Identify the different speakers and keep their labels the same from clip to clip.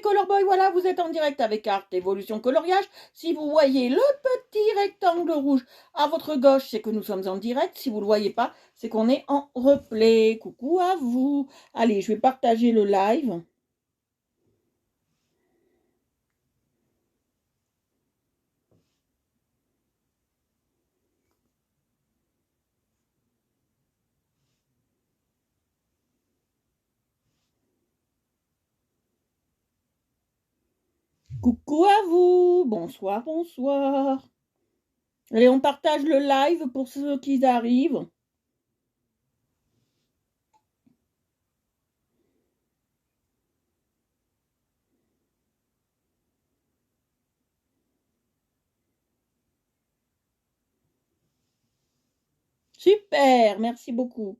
Speaker 1: Color Boy, voilà, vous êtes en direct avec Art Evolution Coloriage. Si vous voyez le petit rectangle rouge à votre gauche, c'est que nous sommes en direct. Si vous ne le voyez pas, c'est qu'on est en replay. Coucou à vous. Allez, je vais partager le live. Coucou à vous. Bonsoir, bonsoir. Allez, on partage le live pour ceux qui arrivent. Super, merci beaucoup.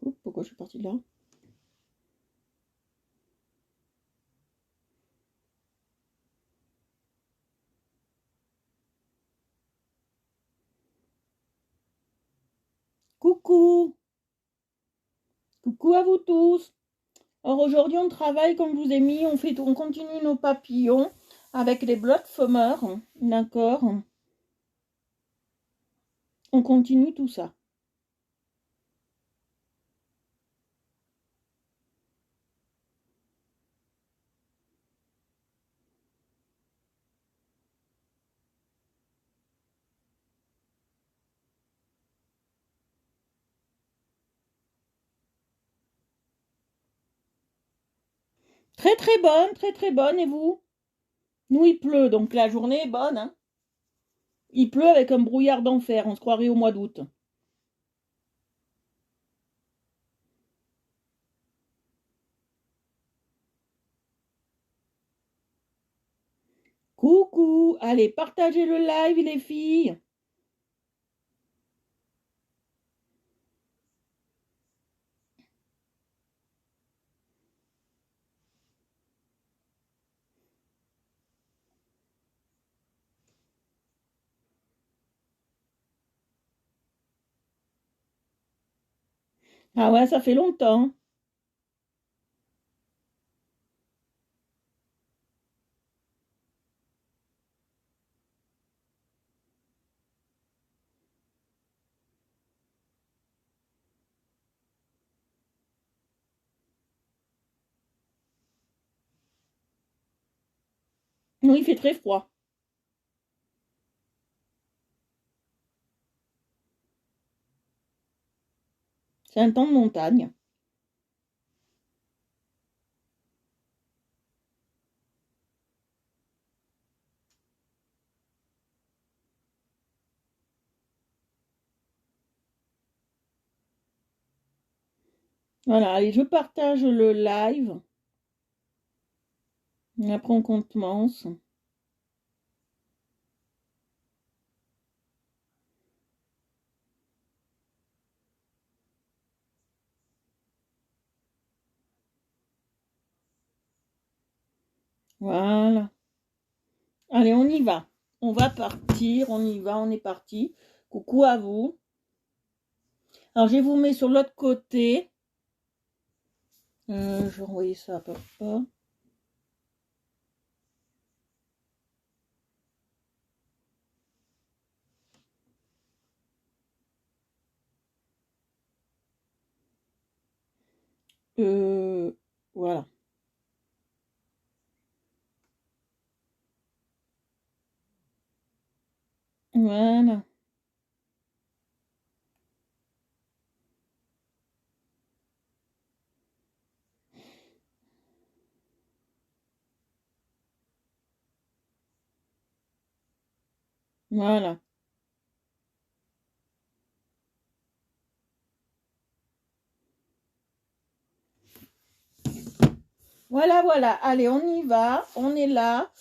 Speaker 1: Oups, pourquoi je suis partie de là? Coucou. Coucou à vous tous. Alors aujourd'hui on travaille comme je vous ai mis, on continue nos papillons avec les blocs fumeurs, d'accord? On continue tout ça. Très très bonne, et vous? Nous il pleut, donc la journée est bonne, hein? Il pleut avec un brouillard d'enfer, on se croirait au mois d'août. Coucou, allez, partagez le live les filles. Ah ouais, ça fait longtemps. Oui, il fait très froid. C'est un temps de montagne. Voilà, allez, je partage le live. Et après on commence. Voilà. Allez, on y va. On va partir, on y va, on est parti. Coucou à vous. Alors, je vous mets sur l'autre côté. Je vais envoyer ça à papa. Voilà. Voilà. Voilà. Voilà, voilà. Allez, on y va. On est là.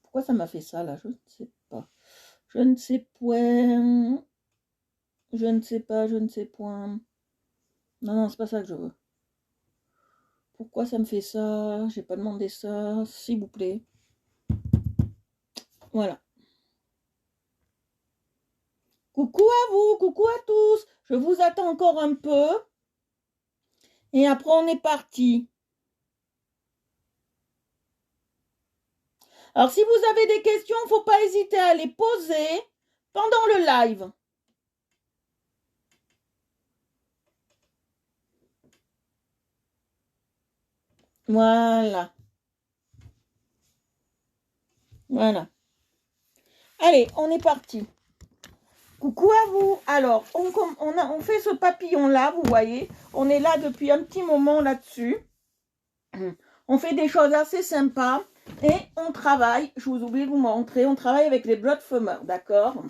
Speaker 1: Pourquoi ça m'a fait ça là? Je ne sais pas. Je ne sais point. Je ne sais pas, je ne sais point. Non, non, c'est pas ça que je veux. Pourquoi ça me fait ça? J'ai pas demandé ça, s'il vous plaît. Voilà. Coucou à vous, coucou à tous. Je vous attends encore un peu. Et après, on est parti. Alors, si vous avez des questions, il ne faut pas hésiter à les poser pendant le live. Voilà. Voilà. Allez, on est parti. Coucou à vous. Alors, on fait ce papillon-là, vous voyez. On est là depuis un petit moment là-dessus. On fait des choses assez sympas. Et on travaille, je vous oublie de vous montrer, on travaille avec les blots fumeurs, d'accord?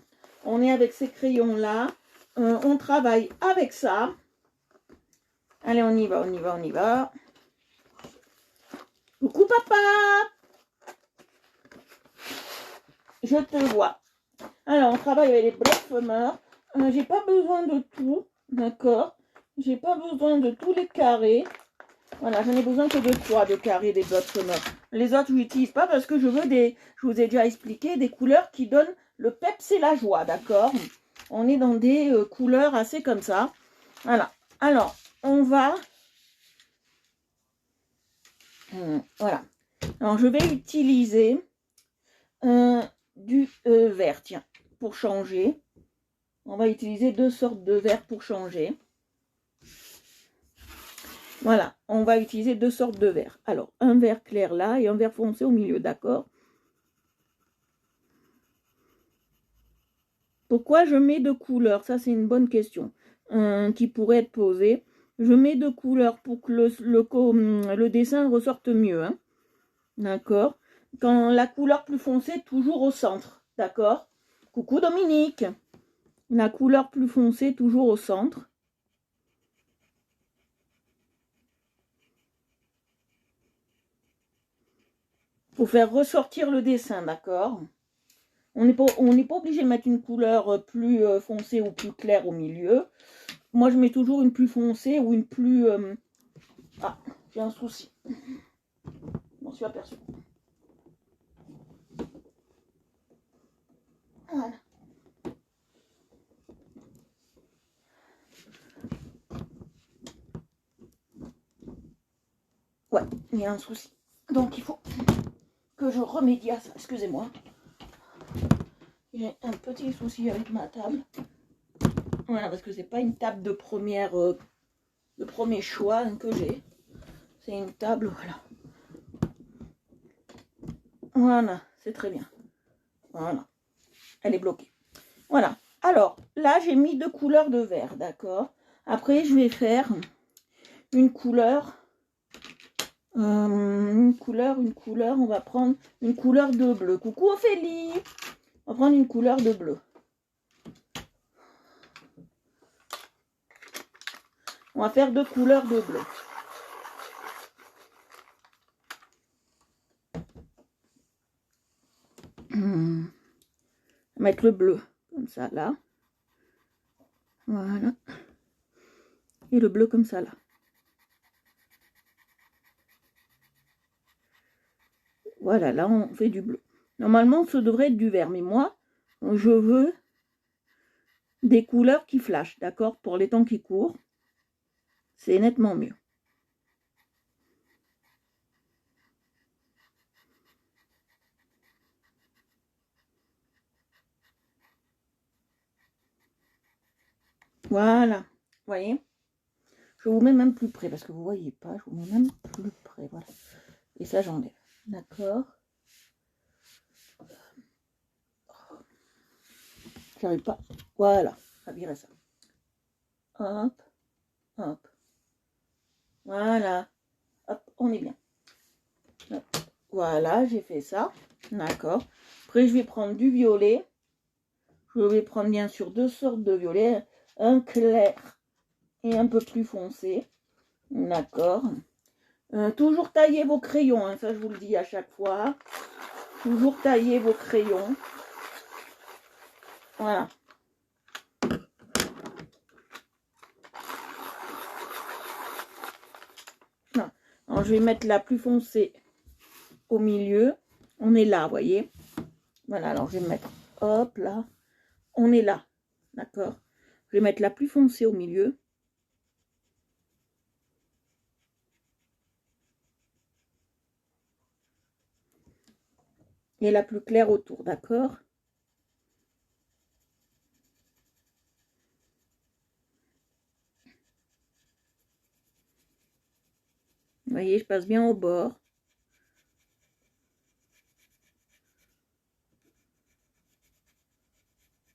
Speaker 1: On est avec ces crayons-là. On travaille avec ça. Allez, on y va, on y va, on y va. Coucou papa! Je te vois. Alors, on travaille avec les blots fumeurs. J'ai pas besoin de tout, d'accord? J'ai pas besoin de tous les carrés. Voilà, j'en ai besoin que de 3 de carrés des blots fumeurs. Les autres, je n'utilise pas parce que je veux je vous ai déjà expliqué, des couleurs qui donnent le peps et la joie, d'accord? On est dans des couleurs assez comme ça. Voilà. Alors, on va... voilà. Alors, je vais utiliser du vert, tiens, pour changer. On va utiliser 2 sortes de vert pour changer. Voilà, on va utiliser 2 sortes de vert. Alors, un vert clair là et un vert foncé au milieu, d'accord? Pourquoi je mets 2 couleurs? Ça, c'est une bonne question qui pourrait être posée. Je mets 2 couleurs pour que le dessin ressorte mieux. Hein? D'accord? Quand la couleur plus foncée, toujours au centre. D'accord? Coucou Dominique. La couleur plus foncée, toujours au centre. Pour faire ressortir le dessin, d'accord? On n'est pas obligé de mettre une couleur plus foncée ou plus claire au milieu. Moi, je mets toujours une plus foncée ou une plus... Ah, j'ai un souci. Je m'en suis aperçue. Voilà. Ouais, il y a un souci. Donc, il faut que je remédie à ça. Excusez-moi. J'ai un petit souci avec ma table. Voilà, parce que c'est pas une table de premier choix que j'ai. C'est une table, voilà. Voilà, c'est très bien. Voilà. Elle est bloquée. Voilà. Alors, là, j'ai mis 2 couleurs de vert, d'accord? Après, je vais faire une couleur. Une couleur. On va prendre une couleur de bleu. Coucou Ophélie! On va prendre une couleur de bleu. On va faire 2 couleurs de bleu. On va mettre le bleu comme ça là. Voilà. Et le bleu comme ça là. Voilà, là on fait du bleu. Normalement, ce devrait être du vert, mais moi, je veux des couleurs qui flashent, d'accord? Pour les temps qui courent, c'est nettement mieux. Voilà, vous voyez? Je vous mets même plus près, parce que vous ne voyez pas, je vous mets même plus près, voilà. Et ça, j'enlève, d'accord? J'arrive pas, voilà, ça virer ça. Hop, hop. Voilà, hop, on est bien. Hop. Voilà, j'ai fait ça, d'accord? Après, je vais prendre du violet. Je vais prendre bien sûr 2 sortes de violet, un clair et un peu plus foncé, d'accord? Toujours tailler vos crayons, hein, ça je vous le dis à chaque fois. Toujours tailler vos crayons. Voilà. Non. Alors, je vais mettre la plus foncée au milieu. On est là, vous voyez. Voilà, alors je vais mettre, hop, là. On est là. D'accord? Je vais mettre la plus foncée au milieu. Et la plus claire autour, d'accord? Vous voyez, je passe bien au bord.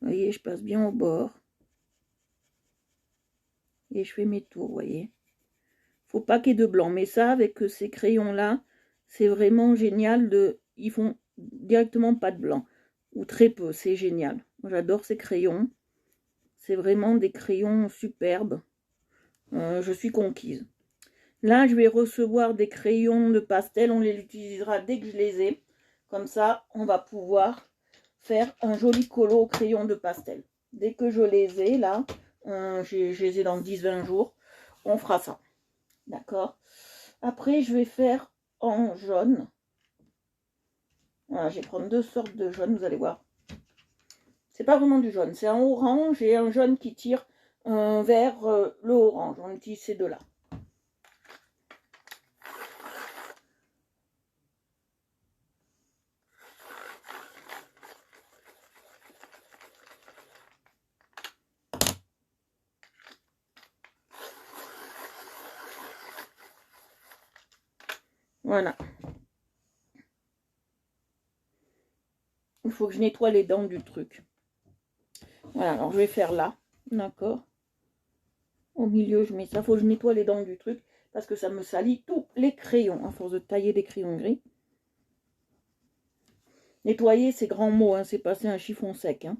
Speaker 1: Vous voyez, je passe bien au bord. Et je fais mes tours, vous voyez. Faut pas qu'il y ait de blanc. Mais ça, avec ces crayons-là, c'est vraiment génial. Ils font directement pas de blanc. Ou très peu, c'est génial. J'adore ces crayons. C'est vraiment des crayons superbes. Je suis conquise. Là, je vais recevoir des crayons de pastel. On les utilisera dès que je les ai. Comme ça, on va pouvoir faire un joli colo au crayon de pastel. Dès que je les ai, là, je les ai dans 10-20 jours, on fera ça. D'accord? Après, je vais faire en jaune. Voilà, je vais prendre deux sortes de jaune, vous allez voir. C'est pas vraiment du jaune, c'est un orange et un jaune qui tire vers le orange. On utilise ces deux-là. Voilà. Il faut que je nettoie les dents du truc. Voilà, alors je vais faire là, d'accord. Au milieu, je mets ça. Il faut que je nettoie les dents du truc parce que ça me salit tous les crayons, à force de tailler des crayons gris. Nettoyer, c'est grand mot, hein, c'est passer un chiffon sec. Hein.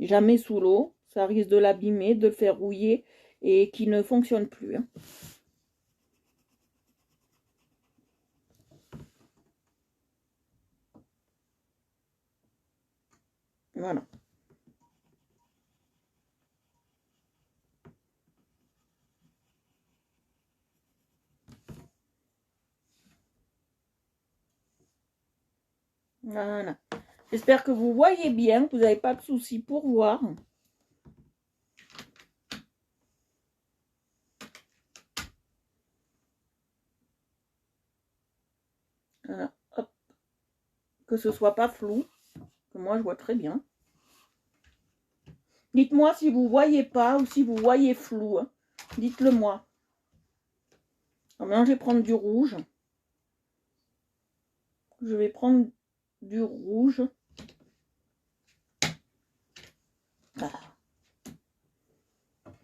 Speaker 1: Jamais sous l'eau, ça risque de l'abîmer, de le faire rouiller et qui ne fonctionne plus. Hein. Voilà. Voilà. J'espère que vous voyez bien, que vous n'avez pas de soucis pour voir. Voilà. Hop. Que ce soit pas flou, que moi je vois très bien. Dites-moi si vous voyez pas ou si vous voyez flou. Hein. Dites-le moi. Alors maintenant, je vais prendre du rouge. Je vais prendre du rouge. Ah.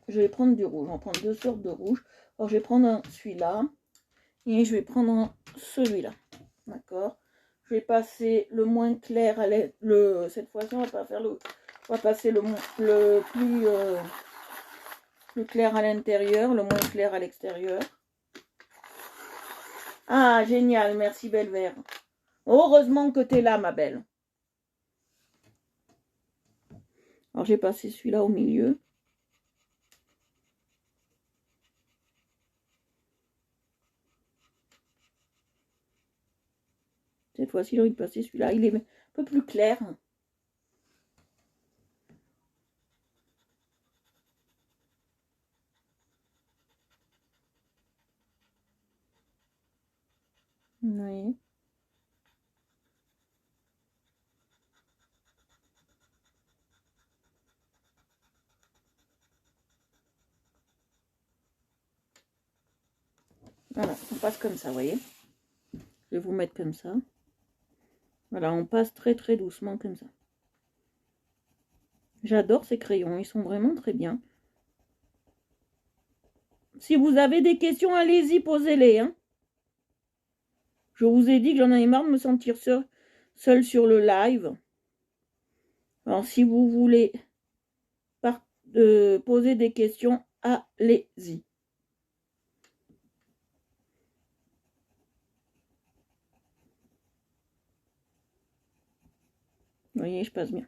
Speaker 1: Je vais prendre du rouge. On va prendre deux sortes de rouge. Alors, je vais prendre celui-là. Et je vais prendre celui-là. D'accord. Je vais passer le moins clair à cette fois-ci, on va pas faire on va passer le plus clair à l'intérieur, le moins clair à l'extérieur. Ah, génial, merci Belle-Vert. Heureusement que tu es là, ma belle. Alors, j'ai passé celui-là au milieu. Cette fois-ci, j'ai envie de passer celui-là. Il est un peu plus clair. Oui. Voilà, on passe comme ça, vous voyez. Je vais vous mettre comme ça. Voilà, on passe très très doucement comme ça. J'adore ces crayons, ils sont vraiment très bien. Si vous avez des questions, allez-y, posez-les. Hein. Je vous ai dit que j'en avais marre de me sentir seule sur le live. Alors, si vous voulez poser des questions, allez-y. Vous voyez, je passe bien.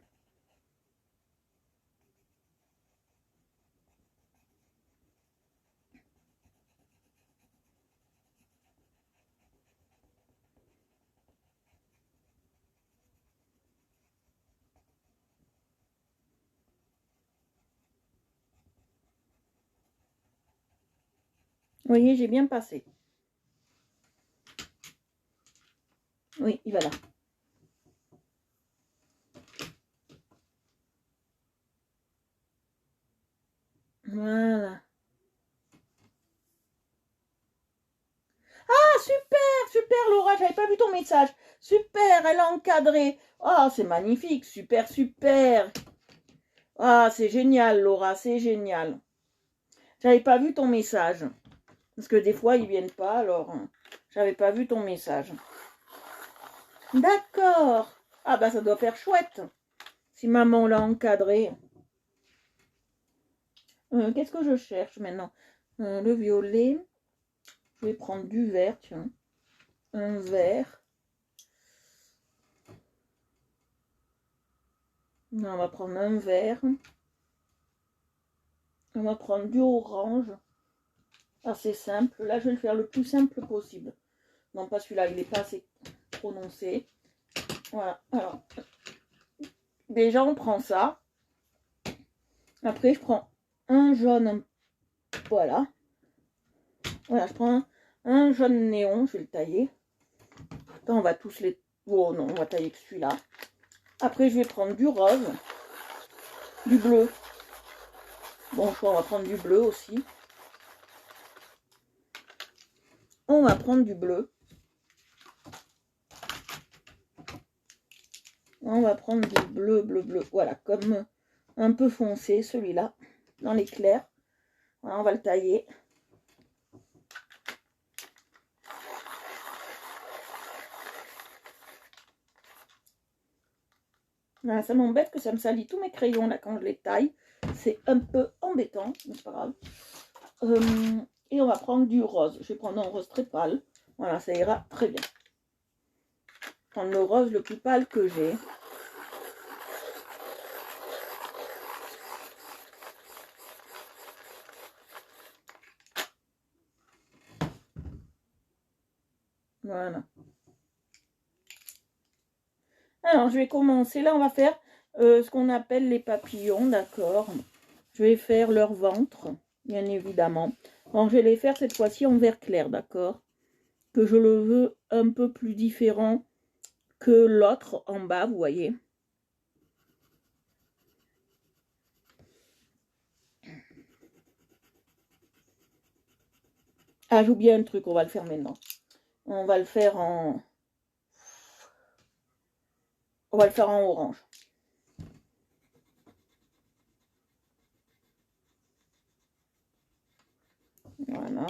Speaker 1: Vous voyez, j'ai bien passé. Oui, il va là. Voilà. Ah, super, super Laura, j'avais pas vu ton message. Super, elle a encadré. Ah, c'est magnifique, super, super. Ah, c'est génial Laura, c'est génial. J'avais pas vu ton message. Parce que des fois, ils viennent pas, alors j'avais pas vu ton message. D'accord. Ah bah ça doit faire chouette. Si maman l'a encadré. Qu'est-ce que je cherche maintenant? Le violet. Je vais prendre du vert, tiens. Un vert. On va prendre un vert. On va prendre du orange. Assez simple. Là, je vais le faire le plus simple possible. Non, pas celui-là, il n'est pas assez prononcé. Voilà. Alors, déjà, on prend ça. Après, je prends un jaune. Voilà. Voilà, je prends un jaune néon. Je vais le tailler. Attends, on va tous les... Oh non, on va tailler que celui-là. Après, je vais prendre du rose. Du bleu. Bon choix, on va prendre du bleu aussi. On va prendre du bleu. On va prendre du bleu, bleu, bleu. Voilà, comme un peu foncé, celui-là, dans les clairs. Voilà, on va le tailler. Voilà, ça m'embête que ça me salit tous mes crayons là quand je les taille. C'est un peu embêtant, mais c'est pas grave. Et on va prendre du rose. Je vais prendre un rose très pâle. Voilà, ça ira très bien. Prendre le rose le plus pâle que j'ai. Voilà. Alors, je vais commencer. Là, on va faire ce qu'on appelle les papillons, d'accord? Je vais faire leur ventre, bien évidemment. Alors, je vais les faire cette fois-ci en vert clair, d'accord? Que je le veux un peu plus différent que l'autre en bas, vous voyez? Ah, j'ai oublié un truc, on va le faire maintenant. On va le faire en... On va le faire en orange. Voilà.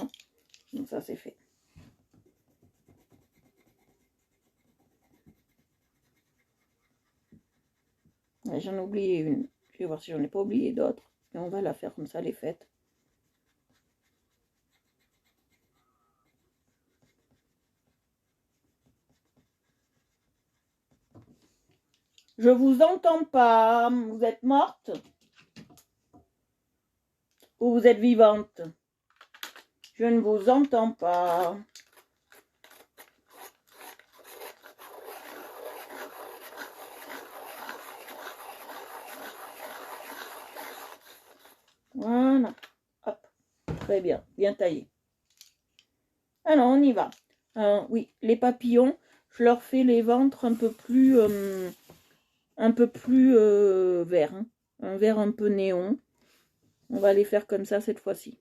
Speaker 1: Donc ça, c'est fait. J'en ai oublié une. Je vais voir si j'en ai pas oublié d'autres. Et on va la faire comme ça, les fêtes. Je vous entends pas. Vous êtes morte? Ou vous êtes vivante? Je ne vous entends pas. Voilà. Hop. Très bien. Bien taillé. Alors, on y va. Oui, les papillons, je leur fais les ventres un peu plus vert. Hein. Un vert un peu néon. On va les faire comme ça cette fois-ci.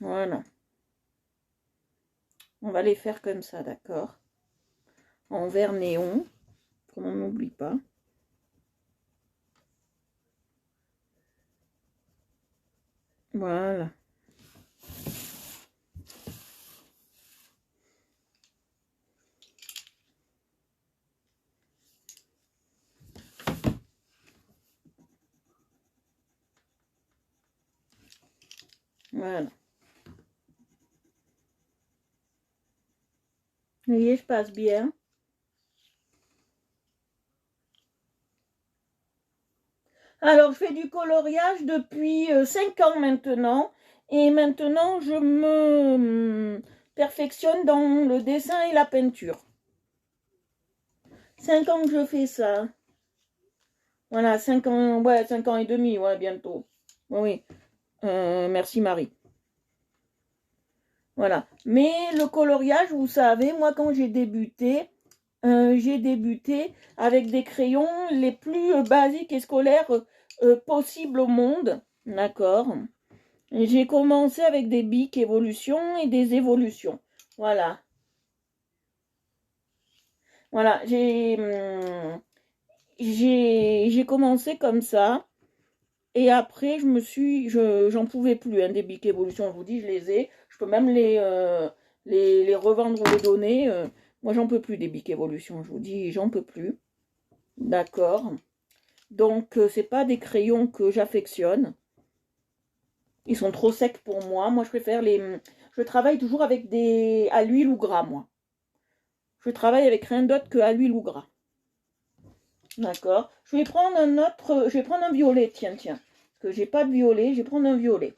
Speaker 1: Voilà. On va les faire comme ça, d'accord? En vert néon, qu'on n'oublie pas. Voilà. Voilà. Vous voyez, je passe bien. Alors, je fais du coloriage depuis 5 ans maintenant. Et maintenant, je me perfectionne dans le dessin et la peinture. 5 ans que je fais ça. Voilà, 5 ans, ouais, 5 ans et demi, ouais, bientôt. Oui, merci Marie. Voilà. Mais le coloriage, vous savez, moi quand j'ai débuté avec des crayons les plus basiques et scolaires possibles au monde. D'accord. Et j'ai commencé avec des bics évolution et des évolutions. Voilà. Voilà. J'ai commencé comme ça. Et après, j'en pouvais plus, hein, des bics évolution, je vous dis, je les ai. Je peux même les revendre ou les donner. Moi, j'en peux plus des bics évolution, je vous dis, j'en peux plus. D'accord. Donc, c'est pas des crayons que j'affectionne. Ils sont trop secs pour moi. Moi, je préfère Je travaille toujours avec des à l'huile ou gras, moi. Je travaille avec rien d'autre que à l'huile ou gras. D'accord. Je vais prendre un autre. Je vais prendre un violet, tiens, tiens. Parce que j'ai pas de violet, je vais prendre un violet.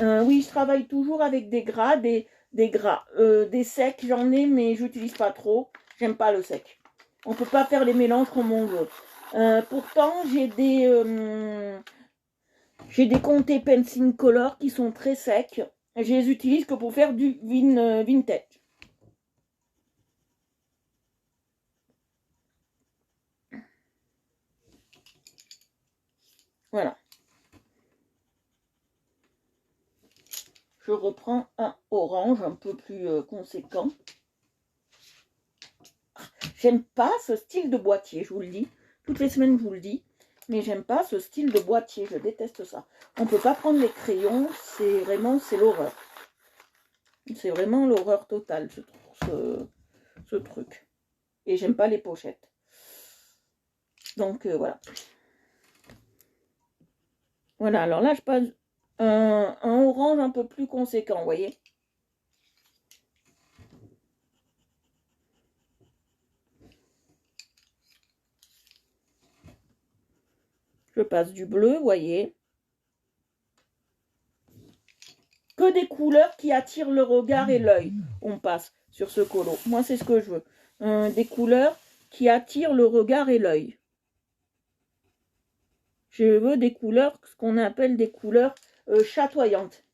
Speaker 1: Oui, je travaille toujours avec des gras, des gras. Des secs, j'en ai, mais je n'utilise pas trop. J'aime pas le sec. On ne peut pas faire les mélanges comme on veut. Pourtant, j'ai des comtés Pencil Color qui sont très secs. Je les utilise que pour faire du vintage. Voilà. Je reprends un orange un peu plus conséquent. J'aime pas ce style de boîtier, je vous le dis. Toutes les semaines, je vous le dis. Mais j'aime pas ce style de boîtier, je déteste ça. On peut pas prendre les crayons, c'est l'horreur. C'est vraiment l'horreur totale, ce truc. Et j'aime pas les pochettes. Donc, voilà. Voilà, alors là, je passe un orange un peu plus conséquent, vous voyez. Je passe du bleu, vous voyez. Que des couleurs qui attirent le regard et l'œil. On passe sur ce colo. Moi, c'est ce que je veux. Des couleurs qui attirent le regard et l'œil. Je veux des couleurs, ce qu'on appelle des couleurs chatoyantes.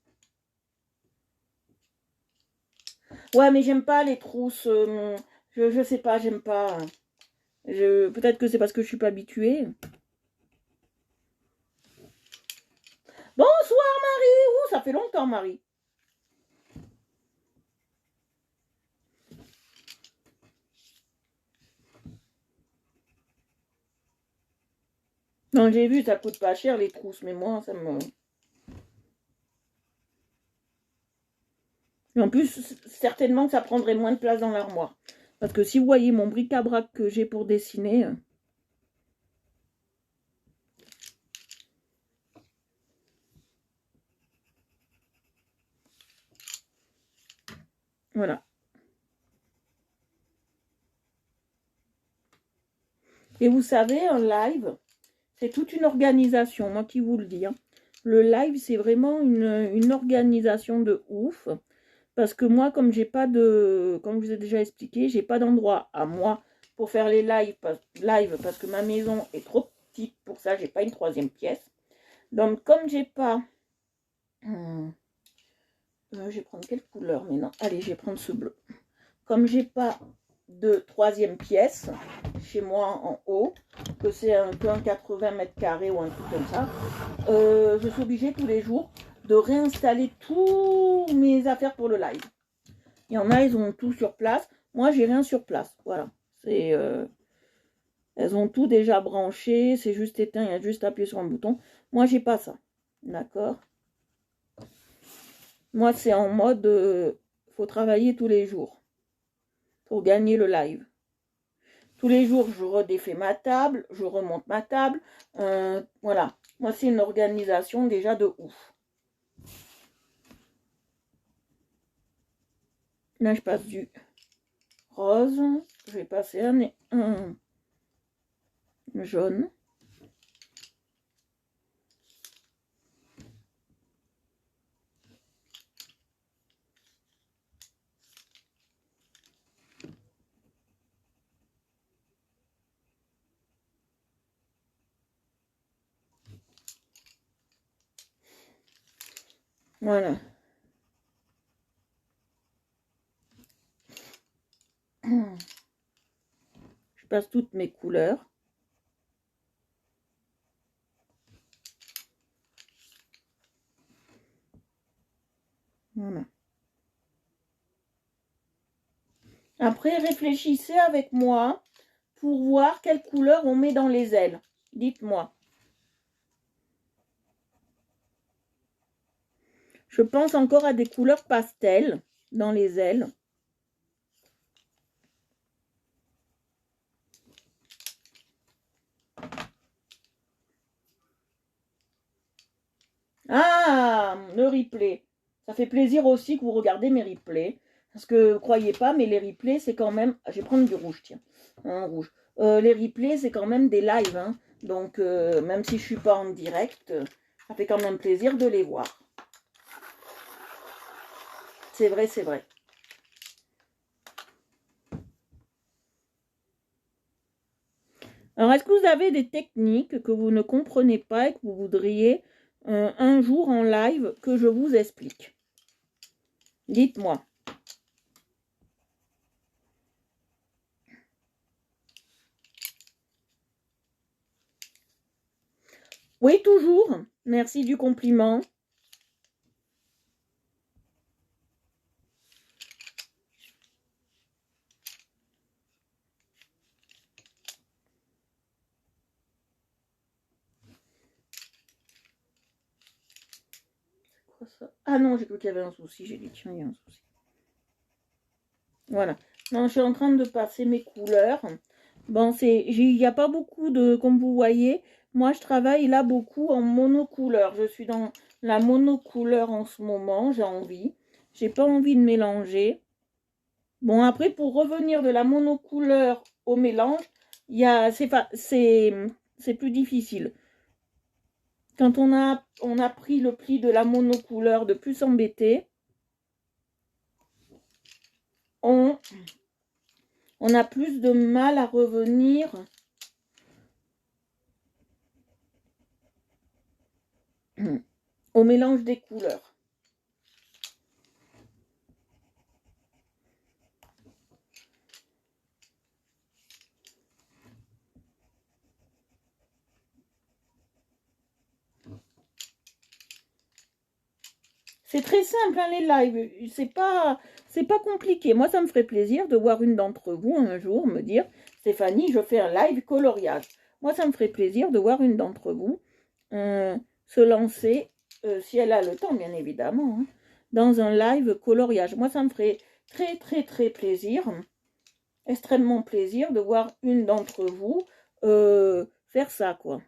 Speaker 1: Ouais, mais j'aime pas les trousses. Je sais pas, j'aime pas. Peut-être que c'est parce que je suis pas habituée. Bonsoir Marie. Ouh, ça fait longtemps Marie. Non, j'ai vu, ça coûte pas cher les trousses, mais moi, ça me... Et en plus, certainement que ça prendrait moins de place dans l'armoire. Parce que si vous voyez mon bric-à-brac que j'ai pour dessiner... Voilà. Et vous savez, un live, c'est toute une organisation, moi qui vous le dis. Hein. Le live, c'est vraiment une organisation de ouf. Parce que moi, comme j'ai pas de... Comme je vous ai déjà expliqué, j'ai pas d'endroit à moi pour faire les lives parce que ma maison est trop petite pour ça. J'ai pas une troisième pièce. Donc, comme j'ai pas... je vais prendre quelle couleur? Mais non, allez, je vais prendre ce bleu. Comme j'ai pas de troisième pièce chez moi en haut, que c'est un peu un 80 mètres carrés ou un truc comme ça, je suis obligée tous les jours de réinstaller tous mes affaires pour le live. Il y en a, ils ont tout sur place. Moi, j'ai rien sur place. Voilà. Elles ont tout déjà branché. C'est juste éteint. Il y a juste à appuyer sur un bouton. Moi, j'ai pas ça. D'accord. Moi, c'est en mode... faut travailler tous les jours pour gagner le live. Tous les jours, je redéfais ma table, je remonte ma table. Voilà. Moi, c'est une organisation déjà de ouf. Là, je passe du rose. Je vais passer un jaune. Voilà. Je passe toutes mes couleurs. Voilà. Après, réfléchissez avec moi pour voir quelle couleur on met dans les ailes. Dites-moi. Je pense encore à des couleurs pastel dans les ailes. Ah, le replay. Ça fait plaisir aussi que vous regardez mes replays. Parce que, croyez pas, mais les replays, c'est quand même... Je vais prendre du rouge, tiens. Un rouge. Les replays, c'est quand même des lives. Hein. Donc, même si je suis pas en direct, ça fait quand même plaisir de les voir. C'est vrai, c'est vrai. Alors, est-ce que vous avez des techniques que vous ne comprenez pas et que vous voudriez un jour en live que je vous explique? Dites-moi. Oui, toujours. Merci du compliment. Ça. Ah non, j'ai cru qu'il y avait un souci. J'ai dit, tiens, il y a un souci. Voilà. Non, je suis en train de passer mes couleurs. Bon, il n'y a pas beaucoup de... Comme vous voyez, moi, je travaille là beaucoup en monocouleur. Je suis dans la monocouleur en ce moment. J'ai envie. J'ai pas envie de mélanger. Bon, après, pour revenir de la monocouleur au mélange, c'est plus difficile. Quand on a pris le pli de la monocouleur de plus s'embêter, on a plus de mal à revenir au mélange des couleurs. C'est très simple, hein, les lives. C'est pas compliqué. Moi, ça me ferait plaisir de voir une d'entre vous un jour me dire Stéphanie, je fais un live coloriage. Moi, ça me ferait plaisir de voir une d'entre vous se lancer, si elle a le temps, bien évidemment, hein, dans un live coloriage. Moi, ça me ferait très, très, très plaisir, extrêmement plaisir de voir une d'entre vous faire ça, quoi.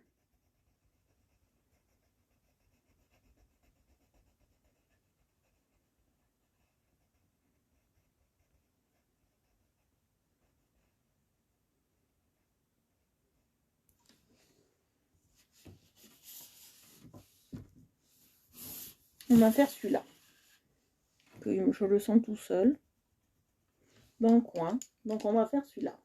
Speaker 1: On va faire celui-là. Je le sens tout seul. Dans le coin. Donc, on va faire celui-là.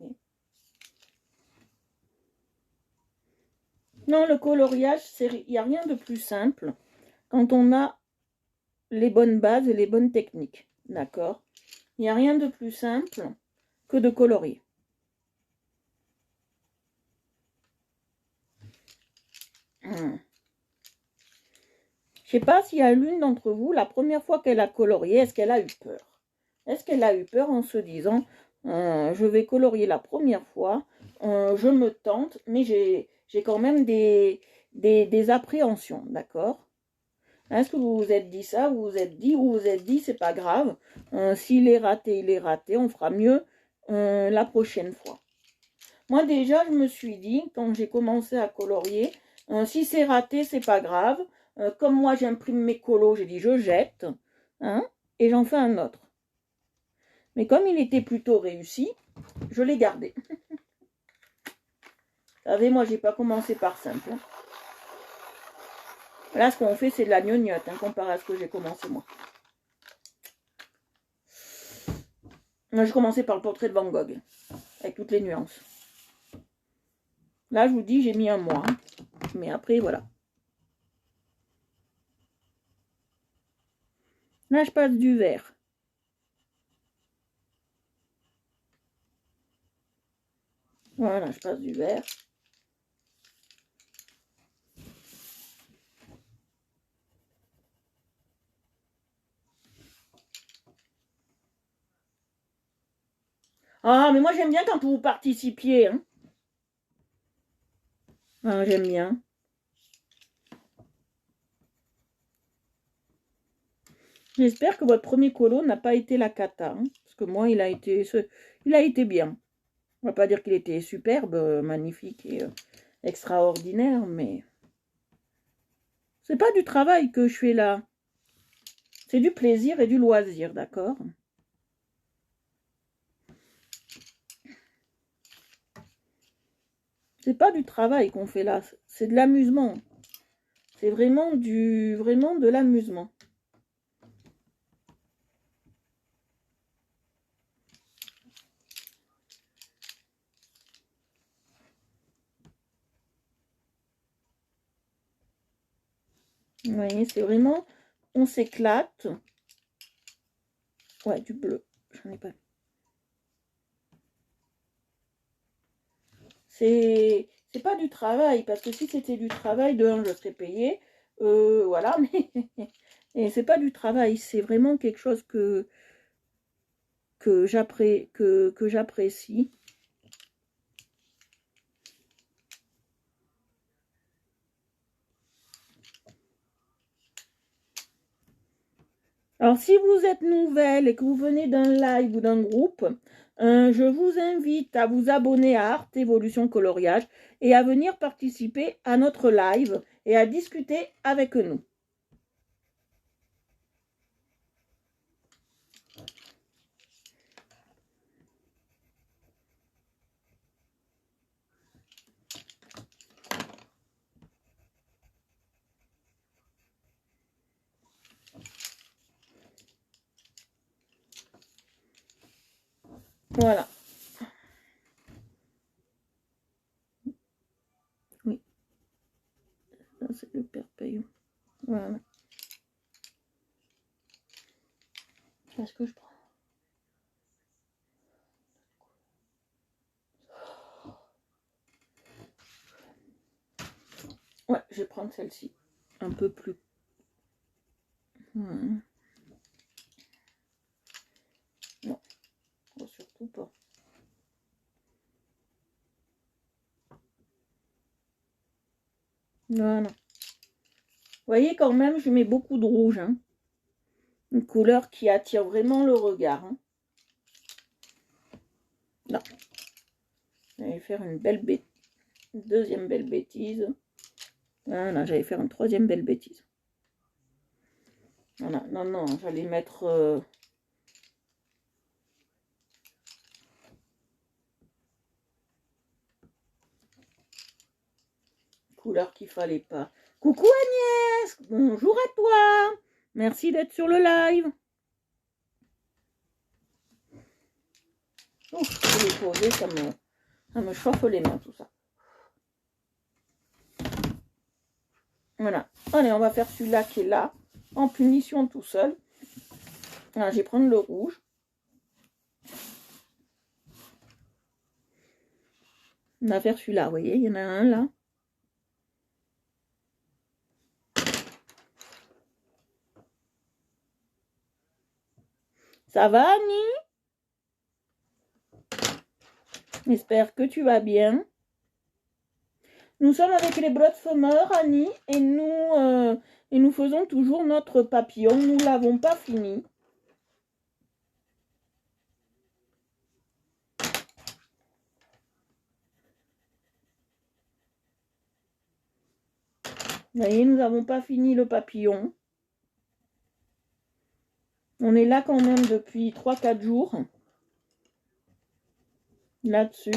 Speaker 1: Non, le coloriage, il n'y a rien de plus simple quand on a les bonnes bases et les bonnes techniques. D'accord? Il n'y a rien de plus simple que de colorier. Je ne sais pas s'il y a l'une d'entre vous, la première fois qu'elle a colorié, est-ce qu'elle a eu peur? Est-ce qu'elle a eu peur en se disant je vais colorier la première fois, je me tente, mais j'ai quand même des appréhensions, d'accord? Est-ce que vous vous êtes dit ça, vous vous êtes dit c'est pas grave, s'il est raté, il est raté, on fera mieux la prochaine fois. Moi déjà, je me suis dit, quand j'ai commencé à colorier, si c'est raté, c'est pas grave. Comme moi, j'imprime mes colos, j'ai dit je jette, hein, et j'en fais un autre. Mais comme il était plutôt réussi, je l'ai gardé. Vous savez, moi, j'ai pas commencé par simple. Hein. Là, ce qu'on fait, c'est de la gnognotte, hein, comparé à ce que j'ai commencé moi. Moi, j'ai commencé par le portrait de Van Gogh, avec toutes les nuances. Là, je vous dis, j'ai mis un mois. Hein. Mais après, voilà. Là, je passe du vert. Voilà, je passe du vert. Ah, mais moi, j'aime bien quand vous participiez. Hein. Ah, j'aime bien. J'espère que votre premier colo n'a pas été la cata. Hein, parce que moi, il a été bien. On va pas dire qu'il était superbe, magnifique et extraordinaire, mais c'est pas du travail que je fais là. C'est du plaisir et du loisir, d'accord? C'est pas du travail qu'on fait là, c'est de l'amusement. C'est vraiment de l'amusement. Vous voyez, c'est vraiment, on s'éclate. Ouais, du bleu, j'en ai pas. C'est pas du travail, parce que si c'était du travail, de un, je serais payée. Voilà, mais et c'est pas du travail, c'est vraiment quelque chose que j'apprécie. Alors, si vous êtes nouvelle et que vous venez d'un live ou d'un groupe, je vous invite à vous abonner à Art Evolution Coloriage et à venir participer à notre live et à discuter avec nous. Voilà. Oui, ça c'est le perpétuum. Voilà. Qu'est-ce que je prends? Ouais, je vais prendre celle-ci. Un peu plus. Non, surtout pas. Voilà. Vous voyez, quand même, je mets beaucoup de rouge. Hein. Une couleur qui attire vraiment le regard. Hein. Là. J'allais faire une deuxième belle bêtise. Voilà, j'allais faire une troisième belle bêtise. Voilà, non, j'allais mettre... couleur qu'il fallait pas. Coucou Agnès, bonjour à toi. Merci d'être sur le live. Ouf, je l'ai posé, ça me chauffe les mains tout ça. Voilà. Allez, on va faire celui-là qui est là, en punition tout seul. Voilà, je vais prendre le rouge. On va faire celui-là, vous voyez, il y en a un là. Ça va, Annie? J'espère que tu vas bien. Nous sommes avec les Broodfumeurs, Annie, et nous faisons toujours notre papillon. Nous ne l'avons pas fini. Vous voyez, nous n'avons pas fini le papillon. On est là quand même depuis 3-4 jours. Là-dessus.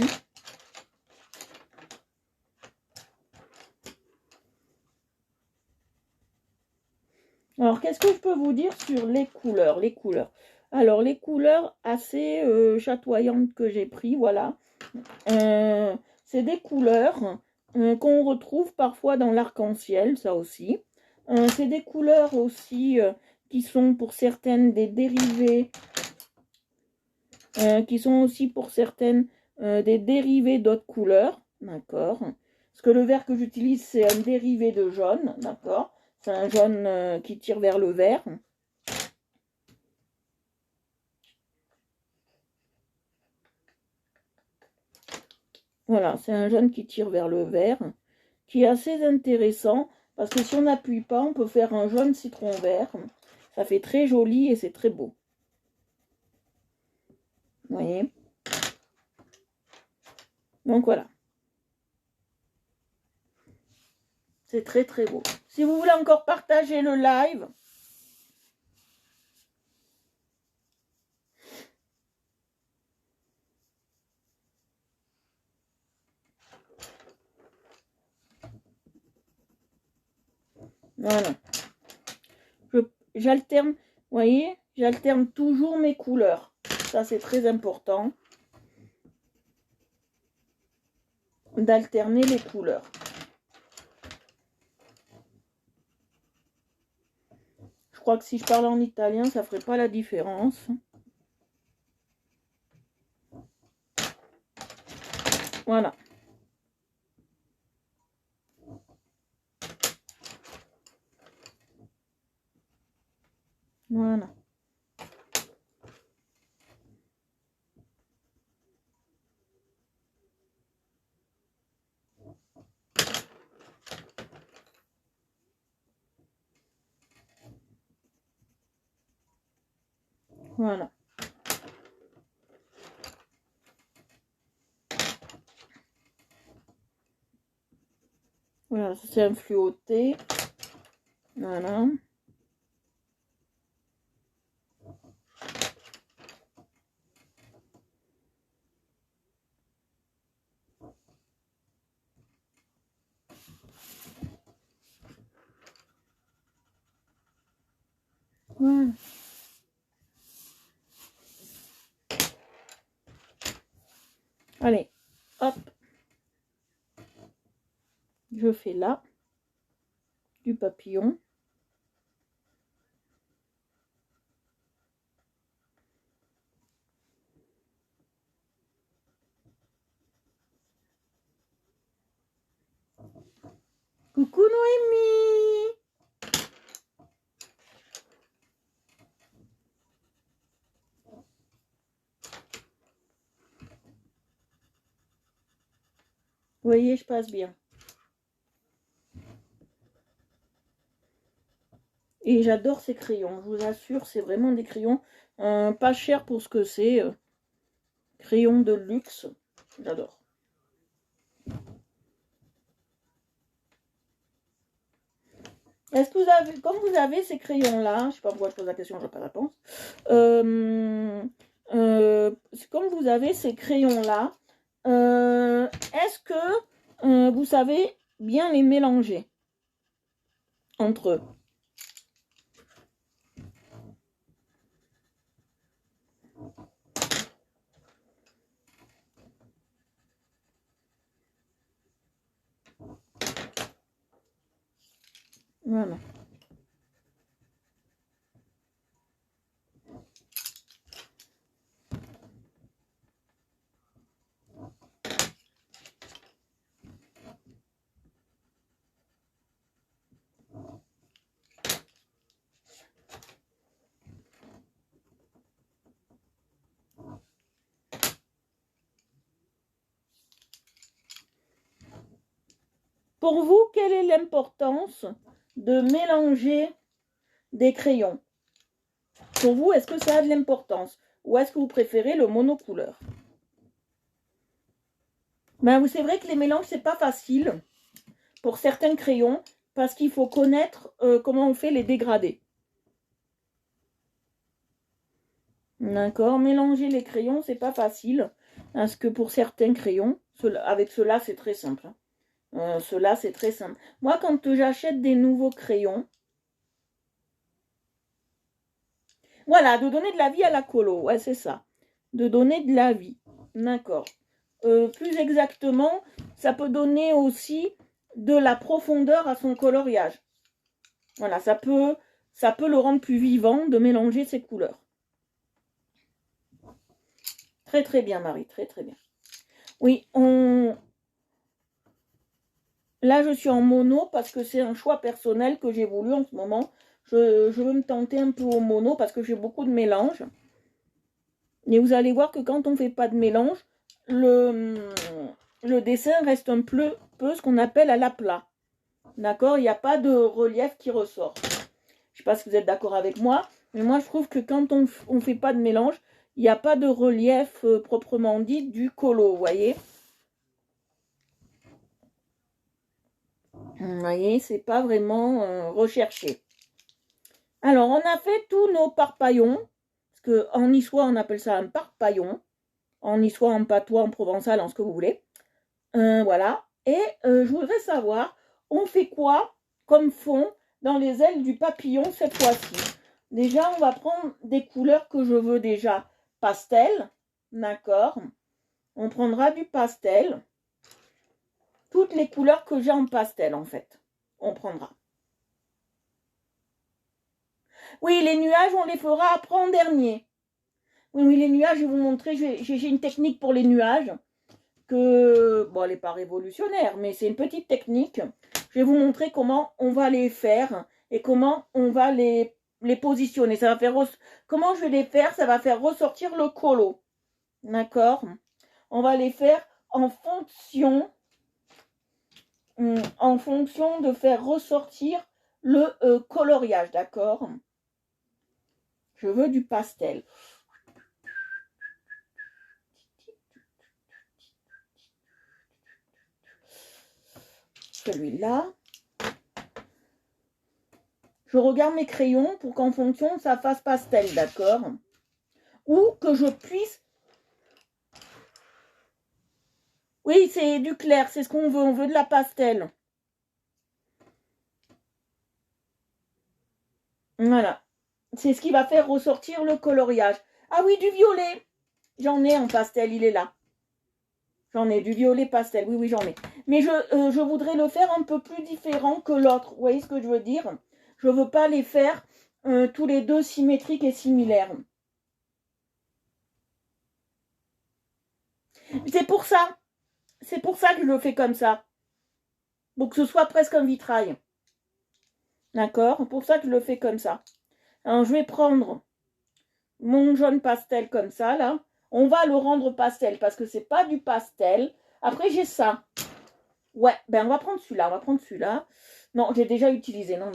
Speaker 1: Alors, qu'est-ce que je peux vous dire sur les couleurs? Alors, les couleurs assez chatoyantes que j'ai pris, voilà. C'est des couleurs qu'on retrouve parfois dans l'arc-en-ciel, ça aussi. C'est des couleurs aussi qui sont pour certaines des dérivés, qui sont aussi pour certaines des dérivés d'autres couleurs, d'accord. Parce que le vert que j'utilise, c'est un dérivé de jaune, d'accord. C'est un jaune qui tire vers le vert. Voilà, c'est un jaune qui tire vers le vert, qui est assez intéressant, parce que si on n'appuie pas, on peut faire un jaune citron vert. Ça fait très joli et c'est très beau. Vous voyez? Donc voilà. C'est très très beau. Si vous voulez encore partager le live, voilà. J'alterne, vous voyez, j'alterne toujours mes couleurs. Ça, c'est très important. D'alterner les couleurs. Je crois que si je parle en italien, ça ferait pas la différence. Voilà. Voilà. Voilà. Voilà, c'est un fluoté. Voilà. Voilà. Allez, hop. Je fais là du papillon. Coucou Noémie. Vous voyez, je passe bien. Et j'adore ces crayons, je vous assure, c'est vraiment des crayons pas chers pour ce que c'est. Crayons de luxe, j'adore. Est-ce que vous avez, comme vous avez ces crayons-là, je ne sais pas pourquoi je pose la question, je n'ai pas la réponse. Comme vous avez ces crayons-là, est-ce que vous savez bien les mélanger entre eux? Voilà. Pour vous, quelle est l'importance de mélanger des crayons? Pour vous, est-ce que ça a de l'importance? Ou est-ce que vous préférez le monocouleur? Ben, c'est vrai que les mélanges, c'est pas facile pour certains crayons parce qu'il faut connaître comment on fait les dégradés. D'accord, mélanger les crayons, c'est pas facile parce que pour certains crayons, avec ceux-là, c'est très simple. Ceux-là, c'est très simple. Moi, quand j'achète des nouveaux crayons, voilà, de donner de la vie à la colo, ouais, c'est ça. De donner de la vie, d'accord. Plus exactement, ça peut donner aussi de la profondeur à son coloriage. Voilà, ça peut ça peut le rendre plus vivant de mélanger ces couleurs. Très très bien Marie, très très bien. Oui, là je suis en mono parce que c'est un choix personnel que j'ai voulu en ce moment. Je veux me tenter un peu au mono parce que j'ai beaucoup de mélange. Et vous allez voir que quand on ne fait pas de mélange, le dessin reste un peu ce qu'on appelle à l'aplat. D'accord? Il n'y a pas de relief qui ressort. Je ne sais pas si vous êtes d'accord avec moi, mais moi je trouve que quand on ne fait pas de mélange, il n'y a pas de relief proprement dit du colo, vous voyez? Vous voyez, c'est pas vraiment recherché. Alors, on a fait tous nos parpaillons, parce qu'en niçois, on appelle ça un parpaillon. En niçois, en patois, en provençal, en ce que vous voulez. Voilà. Et je voudrais savoir, on fait quoi comme fond dans les ailes du papillon cette fois-ci? Déjà, on va prendre des couleurs que je veux déjà pastel. D'accord? On prendra du pastel. Toutes les couleurs que j'ai en pastel, en fait. On prendra. Oui, les nuages, on les fera après en dernier. Oui, les nuages, je vais vous montrer. J'ai une technique pour les nuages. Bon, elle n'est pas révolutionnaire, mais c'est une petite technique. Je vais vous montrer comment on va les faire et comment on va les positionner. Ça va faire comment je vais les faire? Ça va faire ressortir le colo. D'accord? On va les faire en fonction de faire ressortir le coloriage. D'accord? Je veux du pastel. Celui-là. Je regarde mes crayons pour qu'en fonction, ça fasse pastel, d'accord? Ou que je puisse... Oui, c'est du clair, c'est ce qu'on veut. On veut de la pastel. Voilà. C'est ce qui va faire ressortir le coloriage. Ah oui, du violet. J'en ai en pastel, il est là. J'en ai du violet pastel, oui, j'en ai. Mais je voudrais le faire un peu plus différent que l'autre. Vous voyez ce que je veux dire? Je ne veux pas les faire tous les deux symétriques et similaires. C'est pour ça que je le fais comme ça. Pour que ce soit presque un vitrail. D'accord? Pour ça que je le fais comme ça. Alors, je vais prendre mon jaune pastel comme ça, là. On va le rendre pastel parce que c'est pas du pastel. Après, j'ai ça. Ouais, ben on va prendre celui-là. Non, j'ai déjà utilisé. Non.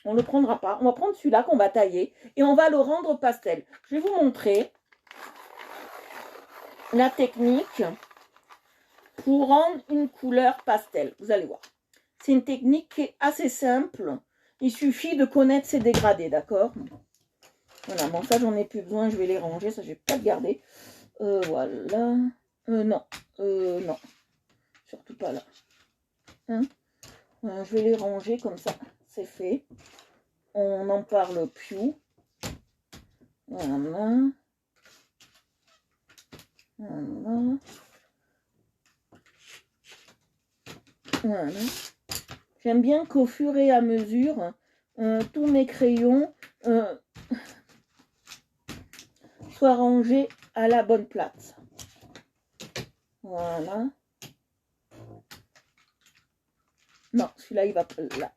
Speaker 1: On ne le prendra pas. On va prendre celui-là qu'on va tailler et on va le rendre pastel. Je vais vous montrer la technique pour rendre une couleur pastel. Vous allez voir. C'est une technique qui est assez simple. Il suffit de connaître ses dégradés, d'accord? Voilà, bon, ça, j'en ai plus besoin. Je vais les ranger. Ça, je vais pas le garder. Voilà. Non. Non. Surtout pas là. Hein? Je vais les ranger comme ça. C'est fait. On en parle plus. Voilà. Voilà. Voilà. J'aime bien qu'au fur et à mesure, tous mes crayons soient rangés à la bonne place. Voilà. Non, celui-là, il va pas là.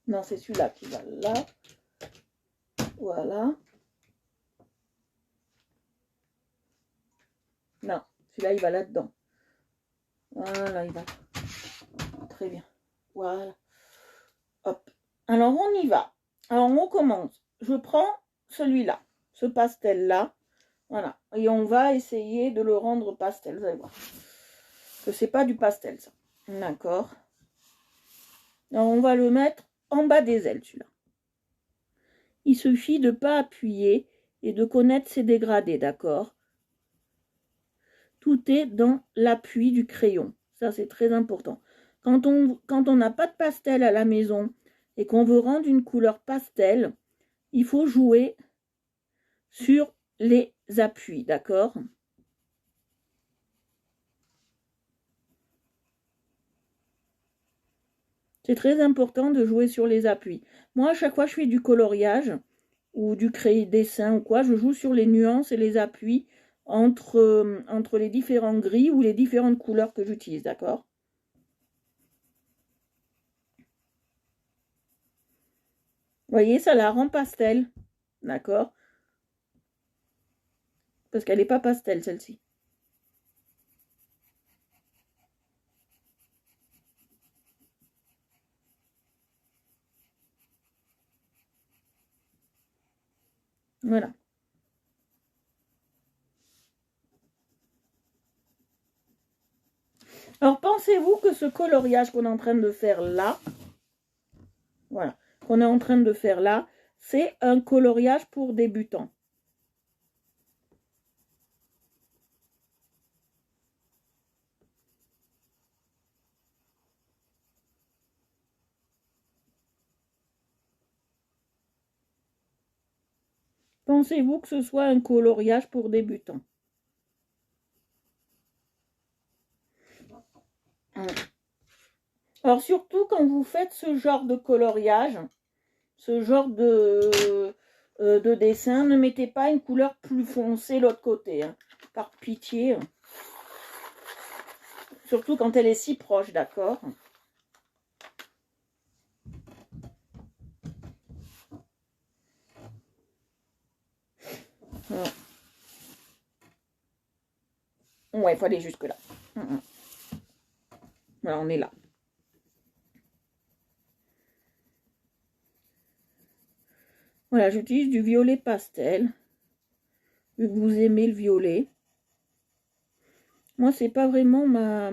Speaker 1: Non, c'est celui-là qui va là. Voilà. Non, celui-là, il va là-dedans. Voilà, il va. Très bien. Voilà. Hop. Alors, on y va. Alors, on commence. Je prends celui-là, ce pastel-là. Voilà. Et on va essayer de le rendre pastel. Vous allez voir. Que c'est pas du pastel, ça. D'accord. Alors, on va le mettre en bas des ailes, celui-là. Il suffit de ne pas appuyer et de connaître ses dégradés, d'accord? Tout est dans l'appui du crayon. Ça, c'est très important. Quand on n'a pas de pastel à la maison et qu'on veut rendre une couleur pastel, il faut jouer sur les appuis, d'accord? C'est très important de jouer sur les appuis. Moi, à chaque fois que je fais du coloriage ou du dessin ou quoi, je joue sur les nuances et les appuis entre les différents gris ou les différentes couleurs que j'utilise, d'accord? Vous voyez, ça la rend pastel, d'accord? Parce qu'elle n'est pas pastel, celle-ci. Voilà. Alors, pensez-vous que ce coloriage qu'on est en train de faire là, voilà, qu'on est en train de faire là, c'est un coloriage pour débutants? Pensez-vous que ce soit un coloriage pour débutants? Alors, surtout quand vous faites ce genre de coloriage, ce genre de dessin, ne mettez pas une couleur plus foncée de l'autre côté, hein, par pitié. Surtout quand elle est si proche, d'accord? Voilà. Ouais, il faut aller jusque là. Voilà, on est là. Voilà, j'utilise du violet pastel. Vu que vous aimez le violet. Moi, c'est pas vraiment ma...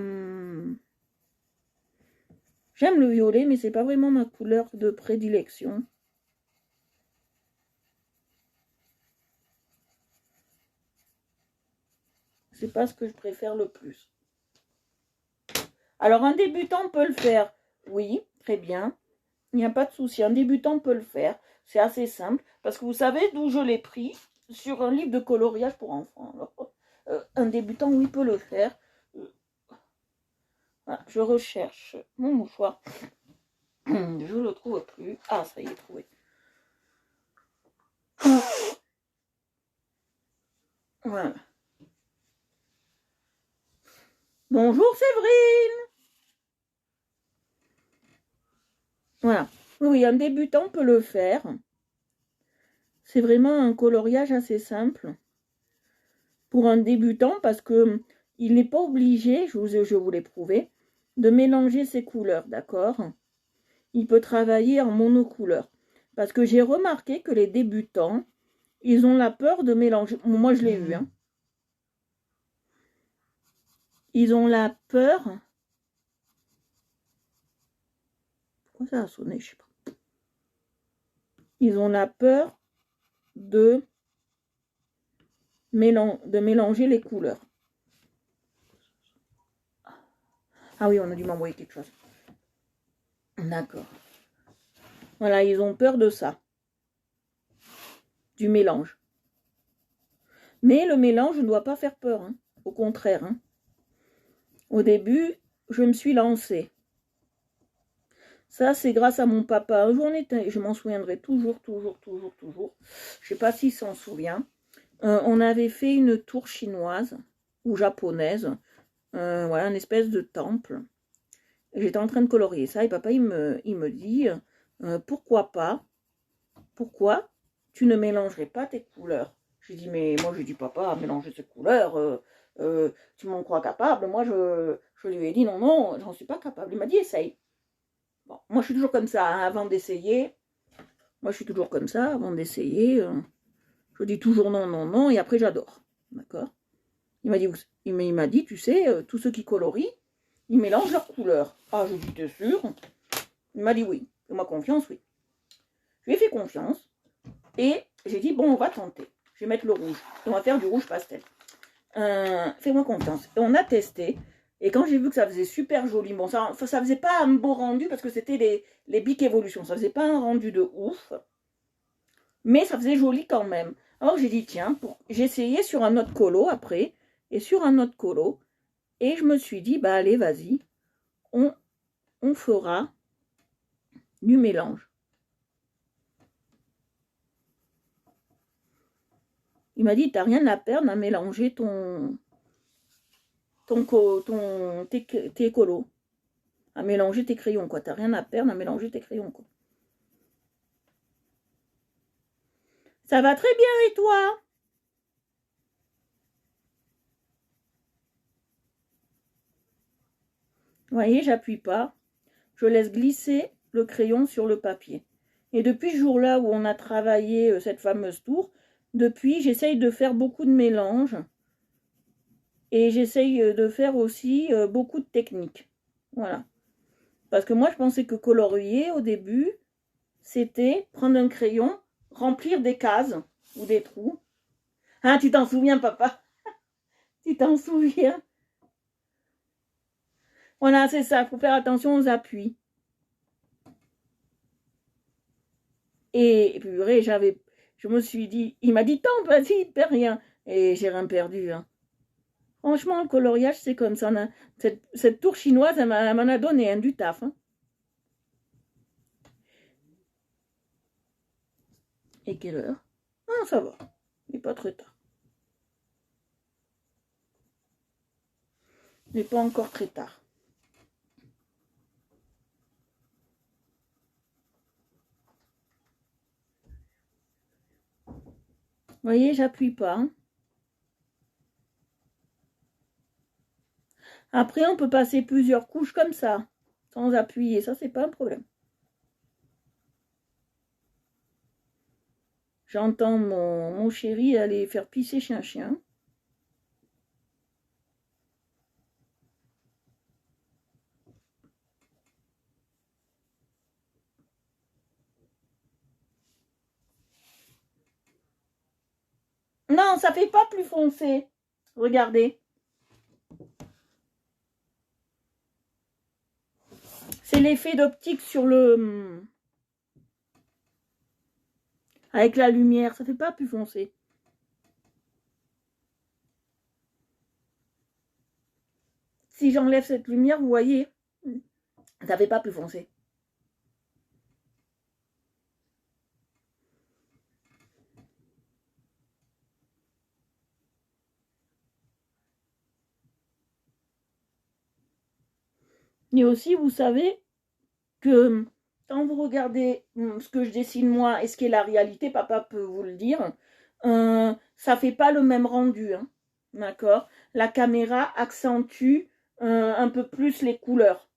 Speaker 1: J'aime le violet, mais c'est pas vraiment ma couleur de prédilection. C'est pas ce que je préfère le plus. Alors, un débutant peut le faire. Oui, très bien. Il n'y a pas de souci. Un débutant peut le faire. C'est assez simple. Parce que vous savez d'où je l'ai pris? Sur un livre de coloriage pour enfants. Alors, un débutant, oui, peut le faire. Voilà, je recherche mon mouchoir. Je ne le trouve plus. Ah, ça y est, trouvé. Voilà. Bonjour Séverine. Voilà. Oui, un débutant peut le faire. C'est vraiment un coloriage assez simple pour un débutant parce que il n'est pas obligé, je vous l'ai prouvé, de mélanger ses couleurs, d'accord? Il peut travailler en monocouleur. Parce que j'ai remarqué que les débutants, ils ont la peur de mélanger. Moi, je l'ai eu, hein. Ils ont la peur. Pourquoi ça a sonné? Je sais pas. Ils ont la peur de mélanger les couleurs. Ah oui, on a dû m'envoyer quelque chose. D'accord. Voilà, ils ont peur de ça. Du mélange. Mais le mélange ne doit pas faire peur. Hein. Au contraire. Hein. Au début, je me suis lancée. Ça, c'est grâce à mon papa. Un jour, je m'en souviendrai toujours. Je ne sais pas s'il s'en souvient. On avait fait une tour chinoise ou japonaise. Voilà, une espèce de temple. J'étais en train de colorier ça et papa, il me dit, pourquoi pas? Pourquoi tu ne mélangerais pas tes couleurs? J'ai dit, mais moi, je dis, papa, mélanger ces couleurs, tu m'en crois capable? Moi, je lui ai dit, non, j'en suis pas capable. Il m'a dit, essaye. Bon, moi, je suis toujours comme ça, hein, avant d'essayer. Moi, je suis toujours comme ça, avant d'essayer. Je dis toujours non, et après, j'adore. D'accord? Il m'a dit, tu sais, tous ceux qui colorient, ils mélangent leurs couleurs. Ah, je dis, t'es sûr? Il m'a dit oui. Fais-moi confiance, oui. Je lui ai fait confiance. Et j'ai dit, bon, on va tenter. Je vais mettre le rouge. On va faire du rouge pastel. Fais-moi confiance. Et on a testé. Et quand j'ai vu que ça faisait super joli, bon, ça faisait pas un beau rendu parce que c'était les Bic Evolution. Ça faisait pas un rendu de ouf. Mais ça faisait joli quand même. Alors j'ai dit, tiens, j'ai essayé sur un autre colo après. Et sur un autre colo. Et je me suis dit, bah allez, vas-y. On fera du mélange. Il m'a dit, t'as rien à perdre à mélanger tes colos. À mélanger tes crayons, quoi. T'as rien à perdre à mélanger tes crayons, quoi. Ça va très bien, et toi? Vous voyez, j'appuie pas. Je laisse glisser le crayon sur le papier. Et depuis ce jour-là où on a travaillé cette fameuse tour, depuis, j'essaye de faire beaucoup de mélanges. Et j'essaye de faire aussi beaucoup de techniques. Voilà. Parce que moi, je pensais que colorier, au début, c'était prendre un crayon, remplir des cases ou des trous. Ah, tu t'en souviens, papa? Tu t'en souviens? Voilà, c'est ça. Il faut faire attention aux appuis. Et purée, je me suis dit, il m'a dit, tente, vas-y, perds rien. Et j'ai rien perdu. Hein. Franchement, le coloriage, c'est comme ça. Cette tour chinoise, elle m'en a donné du taf. Hein. Et quelle heure? Ah, ça va. Il n'est pas très tard. Il n'est pas encore très tard. Vous voyez, j'appuie pas. Hein. Après, on peut passer plusieurs couches comme ça, sans appuyer. Ça, c'est pas un problème. J'entends mon chéri aller faire pisser chez un chien. Non, ça fait pas plus foncé. Regardez. C'est l'effet d'optique sur le... Avec la lumière, ça fait pas plus foncé. Si j'enlève cette lumière, vous voyez, ça fait pas plus foncé. Et aussi, vous savez que quand vous regardez ce que je dessine moi et ce qui est la réalité, papa peut vous le dire, ça fait pas le même rendu. Hein, d'accord? La caméra accentue un peu plus les couleurs.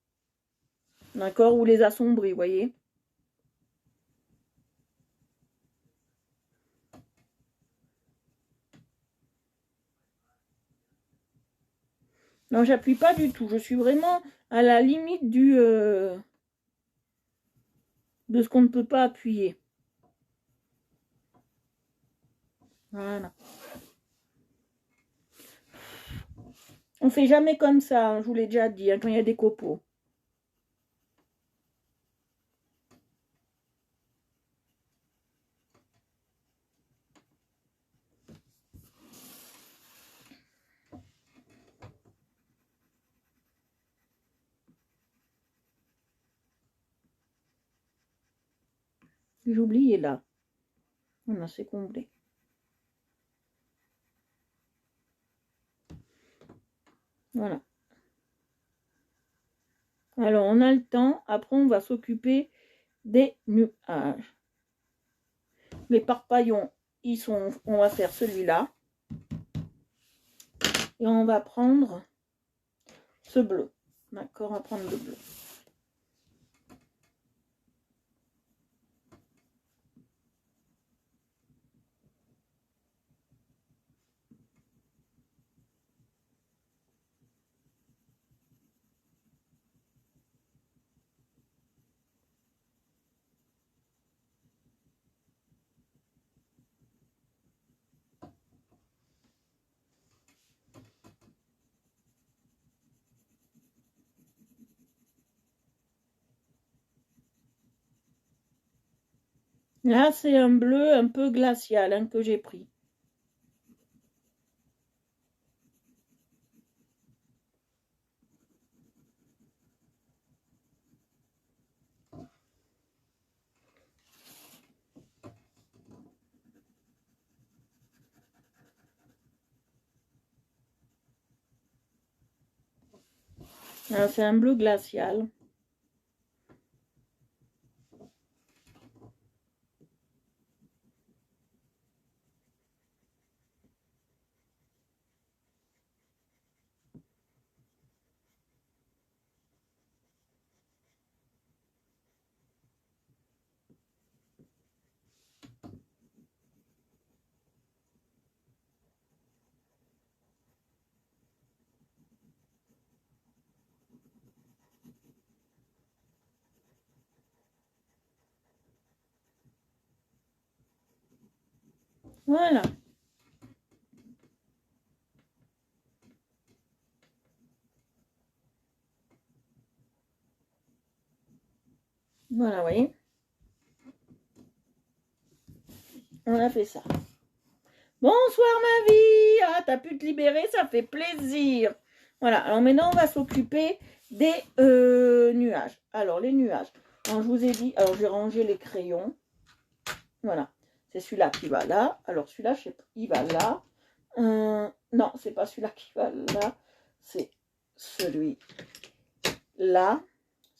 Speaker 1: D'accord? Ou les assombrit, vous voyez? Non, j'appuie pas du tout. Je suis vraiment à la limite de ce qu'on ne peut pas appuyer. Voilà. On fait jamais comme ça, hein, je vous l'ai déjà dit, hein, quand il y a des copeaux. J'ai oublié là. On a c'est comblé. Voilà. Alors, on a le temps. Après, on va s'occuper des nuages. Les parpaillons, on va faire celui-là. Et on va prendre ce bleu. D'accord, on va prendre le bleu. Là, c'est un bleu un peu glacial hein, que j'ai pris. C'est un bleu glacial. Voilà. Voilà, vous voyez. On a fait ça. Bonsoir ma vie. Ah, t'as pu te libérer, ça fait plaisir. Voilà, alors maintenant on va s'occuper des nuages. Alors les nuages. Alors, je vous ai dit, alors j'ai rangé les crayons. Voilà, c'est celui-là qui va là. Alors celui-là, je sais pas, il va là. Non, c'est pas celui-là qui va là. C'est celui-là.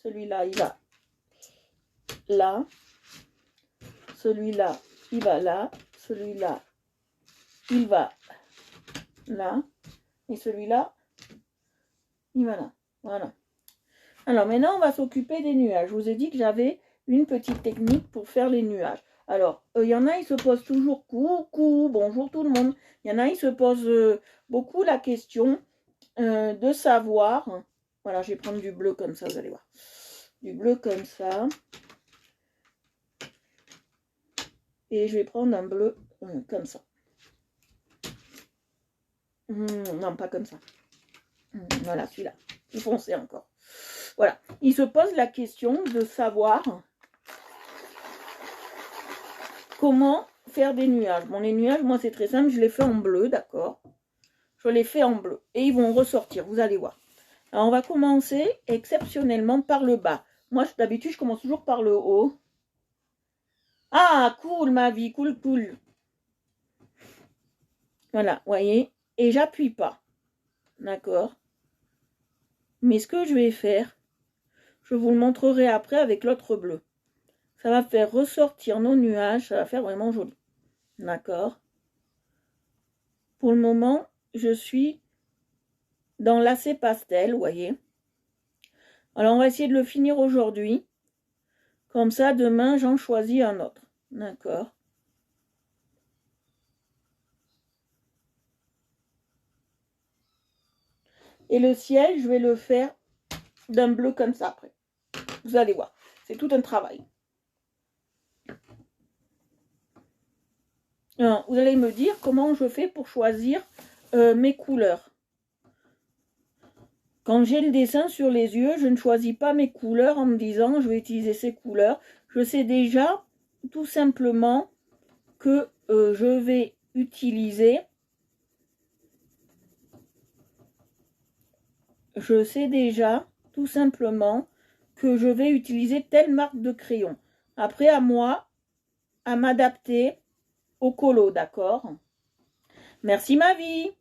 Speaker 1: Celui-là, il va là. Celui-là, il va là. Celui-là, il va là. Et celui-là, il va là. Voilà. Alors maintenant, on va s'occuper des nuages. Je vous ai dit que j'avais une petite technique pour faire les nuages. Alors, il y en a, ils se posent toujours coucou, bonjour tout le monde. Il y en a, ils se posent beaucoup la question de savoir. Voilà, je vais prendre du bleu comme ça, vous allez voir. Du bleu comme ça. Et je vais prendre un bleu comme ça. Non, pas comme ça. Voilà, celui-là. Plus foncé encore. Voilà. Il se pose la question de savoir comment faire des nuages. Bon, les nuages, moi, c'est très simple. Je les fais en bleu, d'accord? Je les fais en bleu. Et ils vont ressortir, vous allez voir. Alors, on va commencer exceptionnellement par le bas. Moi, d'habitude, je commence toujours par le haut. Ah, cool, ma vie, cool, cool. Voilà, voyez. Et j'appuie pas. D'accord? Mais ce que je vais faire, je vous le montrerai après avec l'autre bleu. Ça va faire ressortir nos nuages. Ça va faire vraiment joli. D'accord? Pour le moment, je suis dans lacet pastel, vous voyez. Alors, on va essayer de le finir aujourd'hui. Comme ça, demain, j'en choisis un autre. D'accord? Et le ciel, je vais le faire d'un bleu comme ça après. Vous allez voir. C'est tout un travail. Alors, vous allez me dire comment je fais pour choisir mes couleurs. Quand j'ai le dessin sur les yeux, je ne choisis pas mes couleurs en me disant je vais utiliser ces couleurs. Je sais déjà tout simplement que je vais utiliser. Je sais déjà tout simplement que je vais utiliser telle marque de crayon. Après, à moi, à m'adapter au colo, d'accord? Merci ma vie.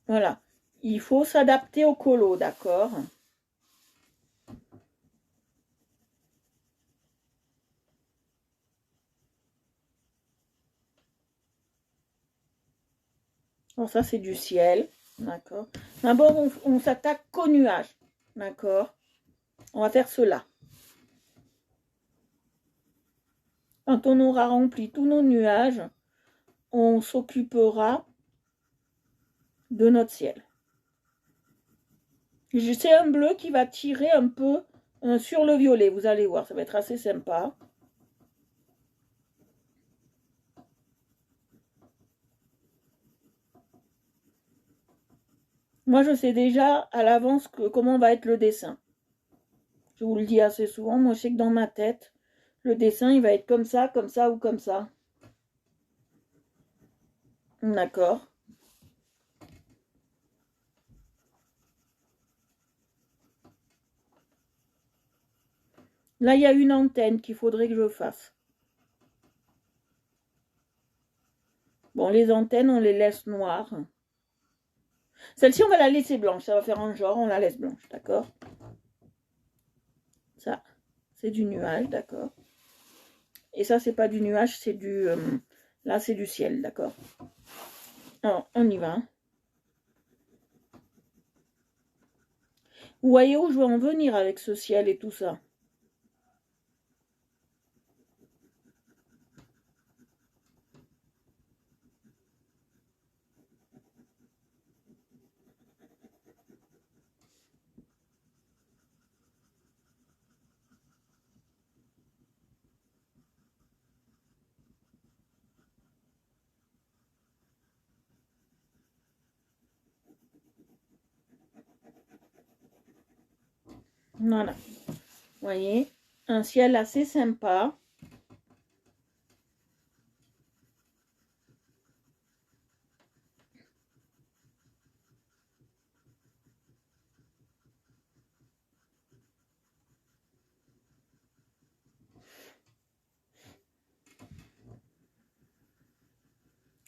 Speaker 1: Voilà. Il faut s'adapter au colo, d'accord? Alors ça, c'est du ciel, d'accord? D'abord, on s'attaque qu'aux nuages, d'accord? On va faire cela. Quand on aura rempli tous nos nuages, on s'occupera de notre ciel. C'est un bleu qui va tirer un peu sur le violet, vous allez voir, ça va être assez sympa. Moi, je sais déjà à l'avance comment va être le dessin. Je vous le dis assez souvent, moi je sais que dans ma tête, le dessin, il va être comme ça ou comme ça. D'accord. Là, il y a une antenne qu'il faudrait que je fasse. Bon, les antennes, on les laisse noires. Celle-ci, on va la laisser blanche. Ça va faire un genre, on la laisse blanche, d'accord? Ça, c'est du nuage, d'accord? Et ça, c'est pas du nuage, c'est du... là, c'est du ciel, d'accord? Alors, on y va. Vous voyez où je veux en venir avec ce ciel et tout ça? Voilà. Vous voyez? Un ciel assez sympa.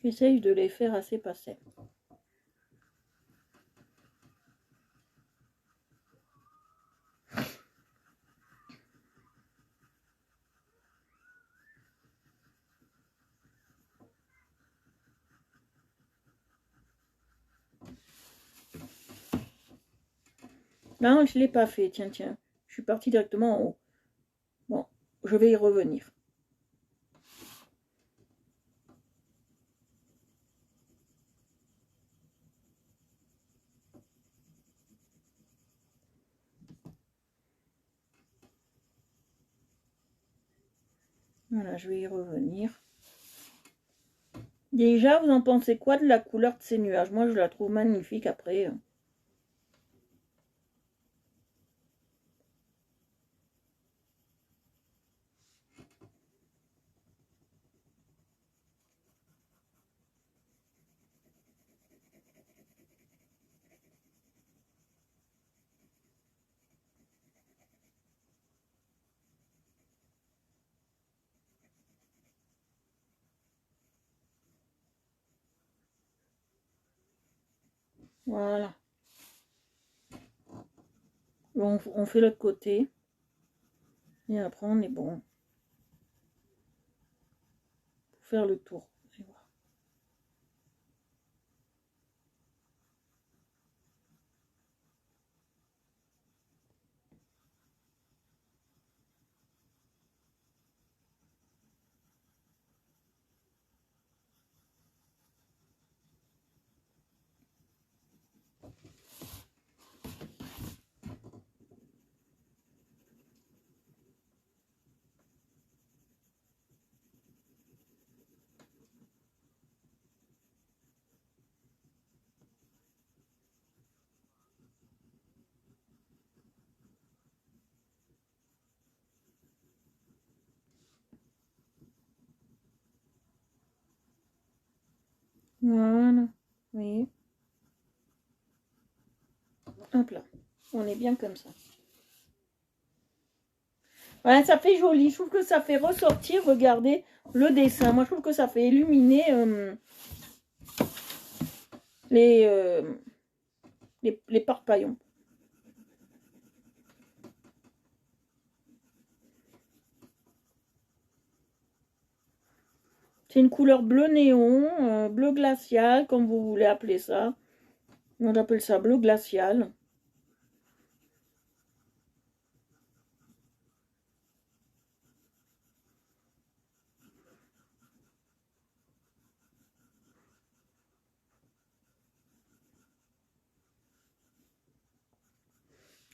Speaker 1: J'essaye de les faire assez passer. Là, je ne l'ai pas fait. Tiens, tiens. Je suis partie directement en haut. Bon, je vais y revenir. Voilà, je vais y revenir. Déjà, vous en pensez quoi de la couleur de ces nuages? Moi, je la trouve magnifique après. Voilà. On fait l'autre côté. Et après, on est bon. Pour faire le tour. Voilà. Oui. Hop là. On est bien comme ça. Voilà, ça fait joli. Je trouve que ça fait ressortir, regardez, le dessin. Moi, je trouve que ça fait illuminer les parpaillons. C'est une couleur bleu néon, bleu glacial, comme vous voulez appeler ça. Moi, j'appelle ça bleu glacial.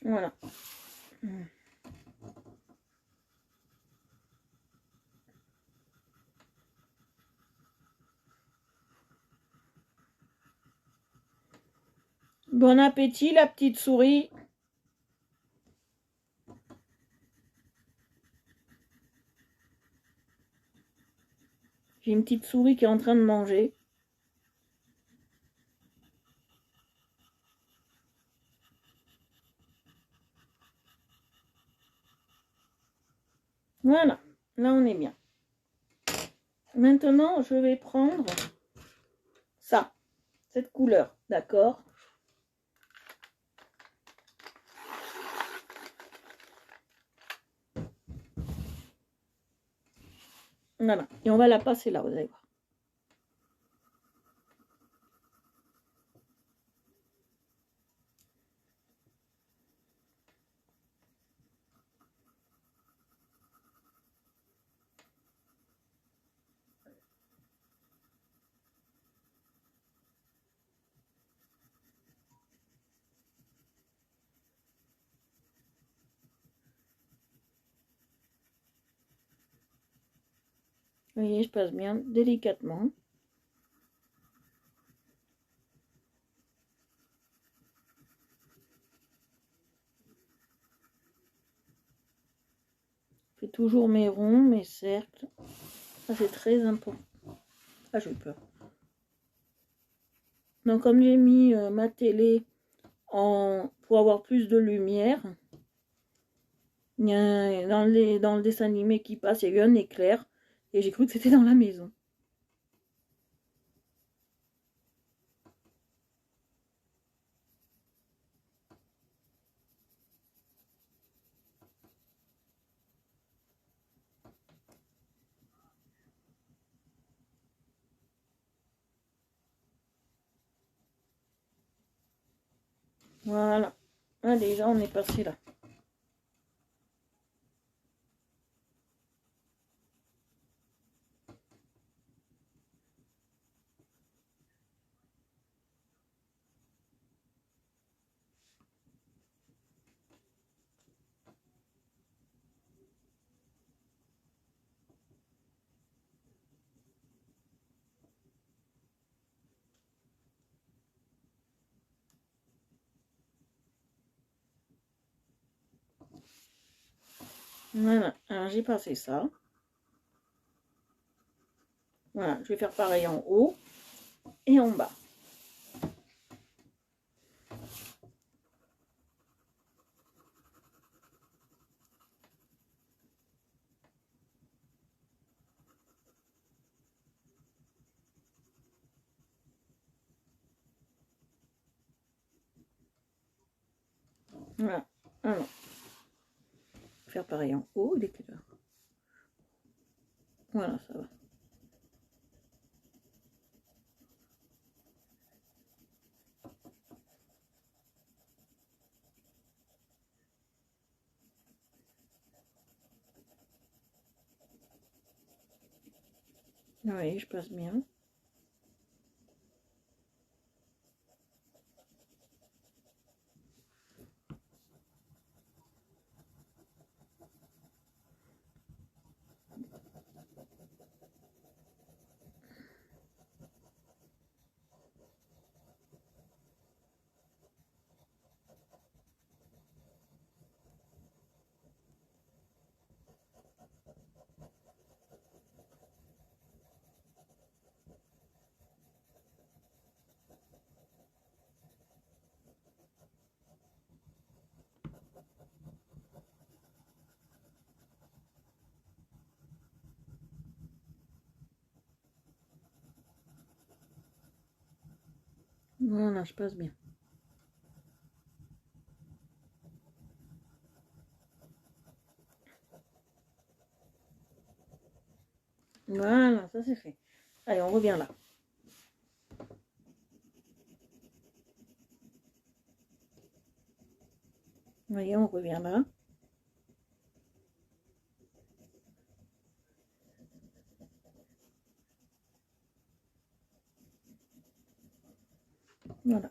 Speaker 1: Voilà. Bon appétit, la petite souris. J'ai une petite souris qui est en train de manger. Voilà, là on est bien. Maintenant, je vais prendre cette couleur, d'accord? Voilà, et on va la passer là, vous allez voir. Vous voyez, je passe bien délicatement. Je fais toujours mes ronds, mes cercles. Ça, c'est très important. Ah, j'ai eu peur. Donc, comme j'ai mis ma télé pour avoir plus de lumière, il y a, dans le dessin animé qui passe, il y a eu un éclair et j'ai cru que c'était dans la maison. Voilà. Ah, déjà, on est passé là. Voilà. Alors, j'ai passé ça. Voilà. Je vais faire pareil en haut et en bas. Voilà. Alors, faire pareil en haut, les couleurs. Voilà, ça va. Oui, je passe bien. Voilà, je passe bien. Voilà, ça c'est fait. Allez, on revient là. Vous voyez, on revient là. Voilà.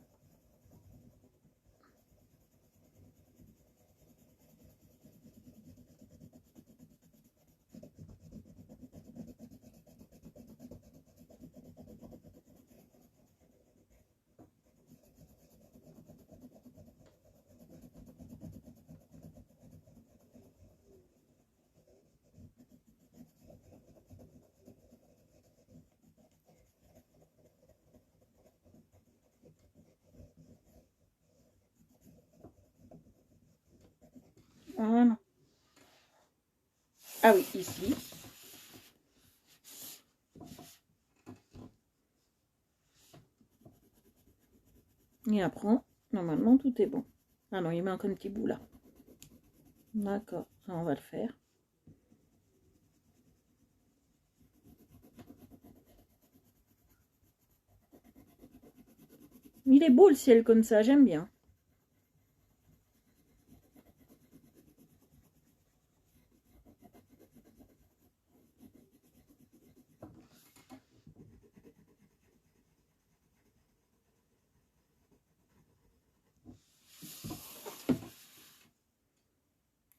Speaker 1: Voilà. Ah oui, ici. Et après, normalement, tout est bon. Ah non, il manque un petit bout là. D'accord, ça on va le faire. Il est beau le ciel comme ça, j'aime bien.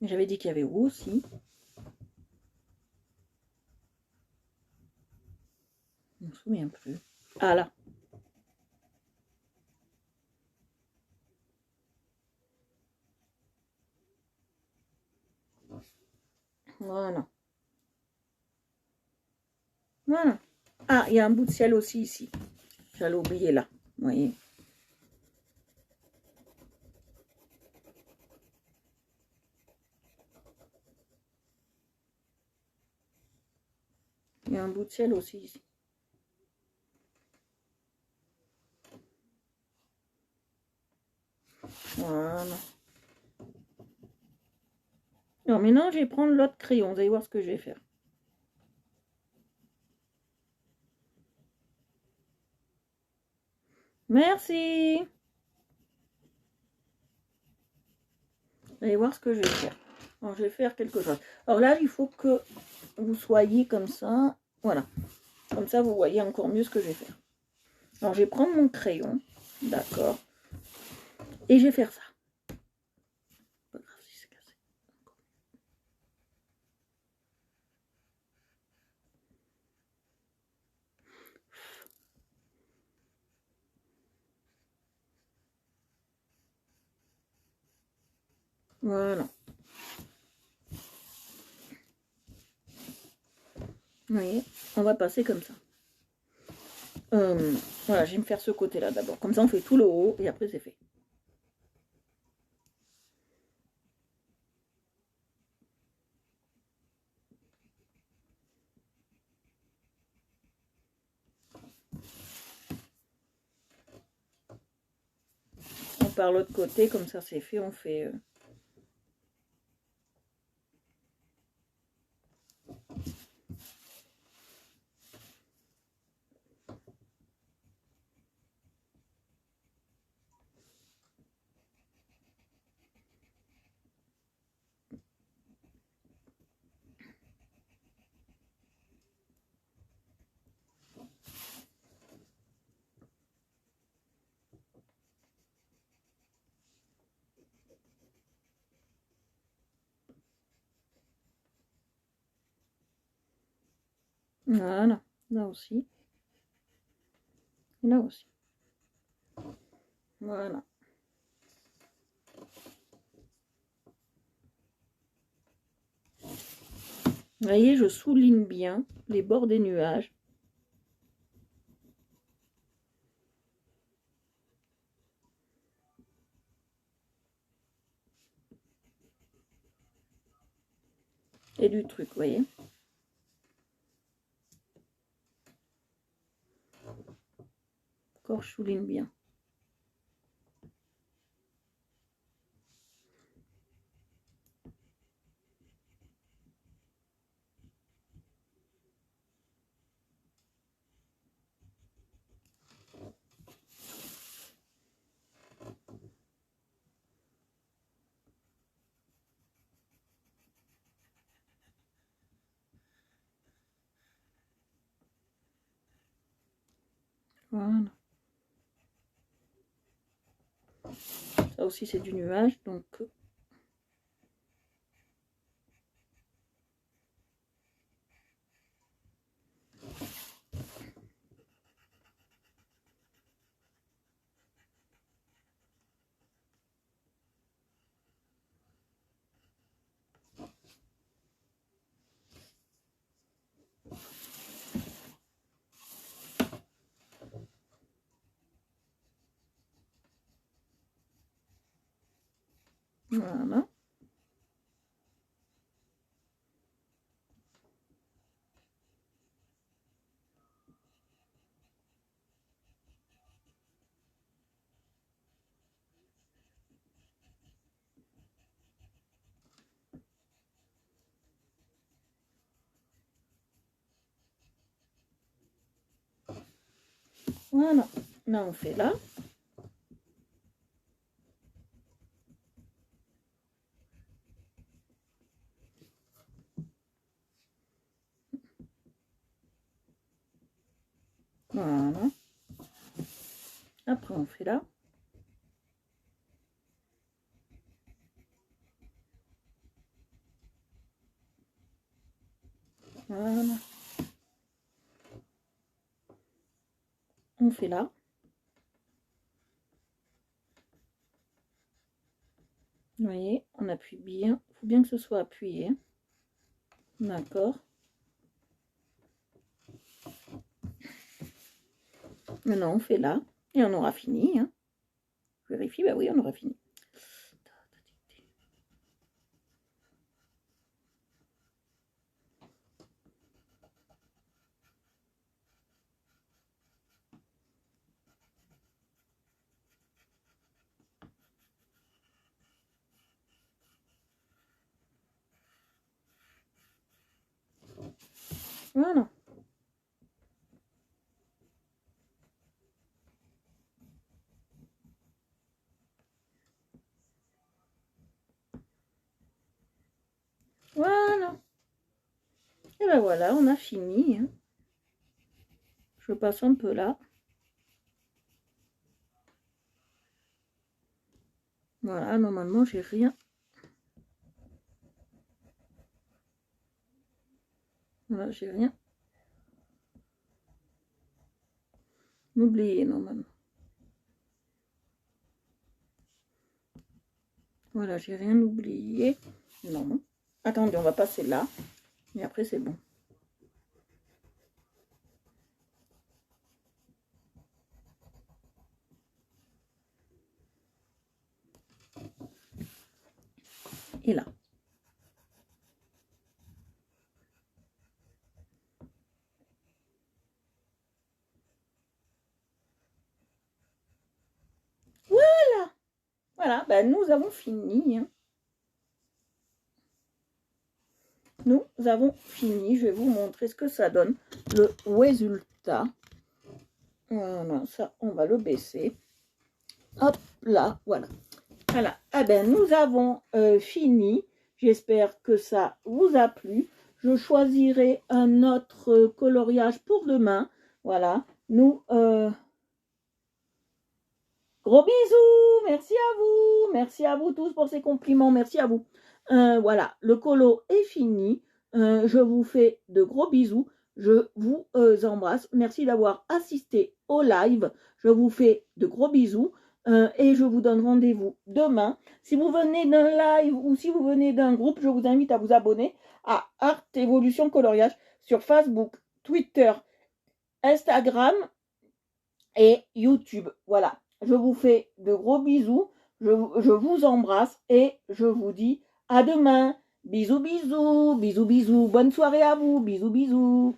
Speaker 1: J'avais dit qu'il y avait où aussi. Je me souviens plus. Ah là. Voilà. Voilà. Ah, il y a un bout de ciel aussi ici. J'allais oublier là. Vous voyez. Il y a un bout de ciel aussi ici. Voilà. Non, maintenant, je vais prendre l'autre crayon. Vous allez voir ce que je vais faire. Merci. Vous allez voir ce que je vais faire. Alors, je vais faire quelque chose. Alors là, il faut que vous soyez comme ça. Voilà. Comme ça, vous voyez encore mieux ce que je vais faire. Alors, je vais prendre mon crayon. D'accord. Et je vais faire ça. Pas grave si c'est cassé. Voilà. Vous voyez, on va passer comme ça. Voilà, je vais me faire ce côté-là d'abord. Comme ça, on fait tout le haut et après, c'est fait. On part l'autre côté, comme ça, c'est fait. On fait... Voilà, là aussi. Et là aussi. Voilà. Vous voyez, je souligne bien les bords des nuages. Et du truc, vous voyez. Encore, je souligne bien. Voilà. Ça aussi, c'est du nuage, donc... Voilà. Voilà, là on fait là. Voilà. Après on fait là. Voilà. On fait là. Vous voyez, on appuie bien. Il faut bien que ce soit appuyé. D'accord. Maintenant, on fait là. Et on aura fini. Hein. Je vérifie. Bah oui, on aura fini. Voilà. Voilà. Et ben voilà, on a fini. Hein. Je passe un peu là. Voilà, normalement, j'ai rien. Voilà, j'ai rien. Oublié, normalement. Voilà, j'ai rien oublié. Non. Attendez, on va passer là. Et après, c'est bon. Et là. Voilà. Voilà, ben nous avons fini. Hein. Nous avons fini. Je vais vous montrer ce que ça donne. Le résultat. Voilà, ça, on va le baisser. Hop, là, voilà. Voilà, ah ben nous avons fini. J'espère que ça vous a plu. Je choisirai un autre coloriage pour demain. Voilà, nous... Gros bisous, merci à vous tous pour ces compliments, merci à vous. Voilà, le colo est fini. Je vous fais de gros bisous. Je vous embrasse. Merci d'avoir assisté au live. Je vous fais de gros bisous. Et je vous donne rendez-vous demain. Si vous venez d'un live ou si vous venez d'un groupe, je vous invite à vous abonner à Art Evolution Coloriage sur Facebook, Twitter, Instagram et YouTube. Voilà. Je vous fais de gros bisous. Je vous embrasse et je vous dis à demain. Bisous, bisous, bisous, bisous. Bonne soirée à vous. Bisous, bisous.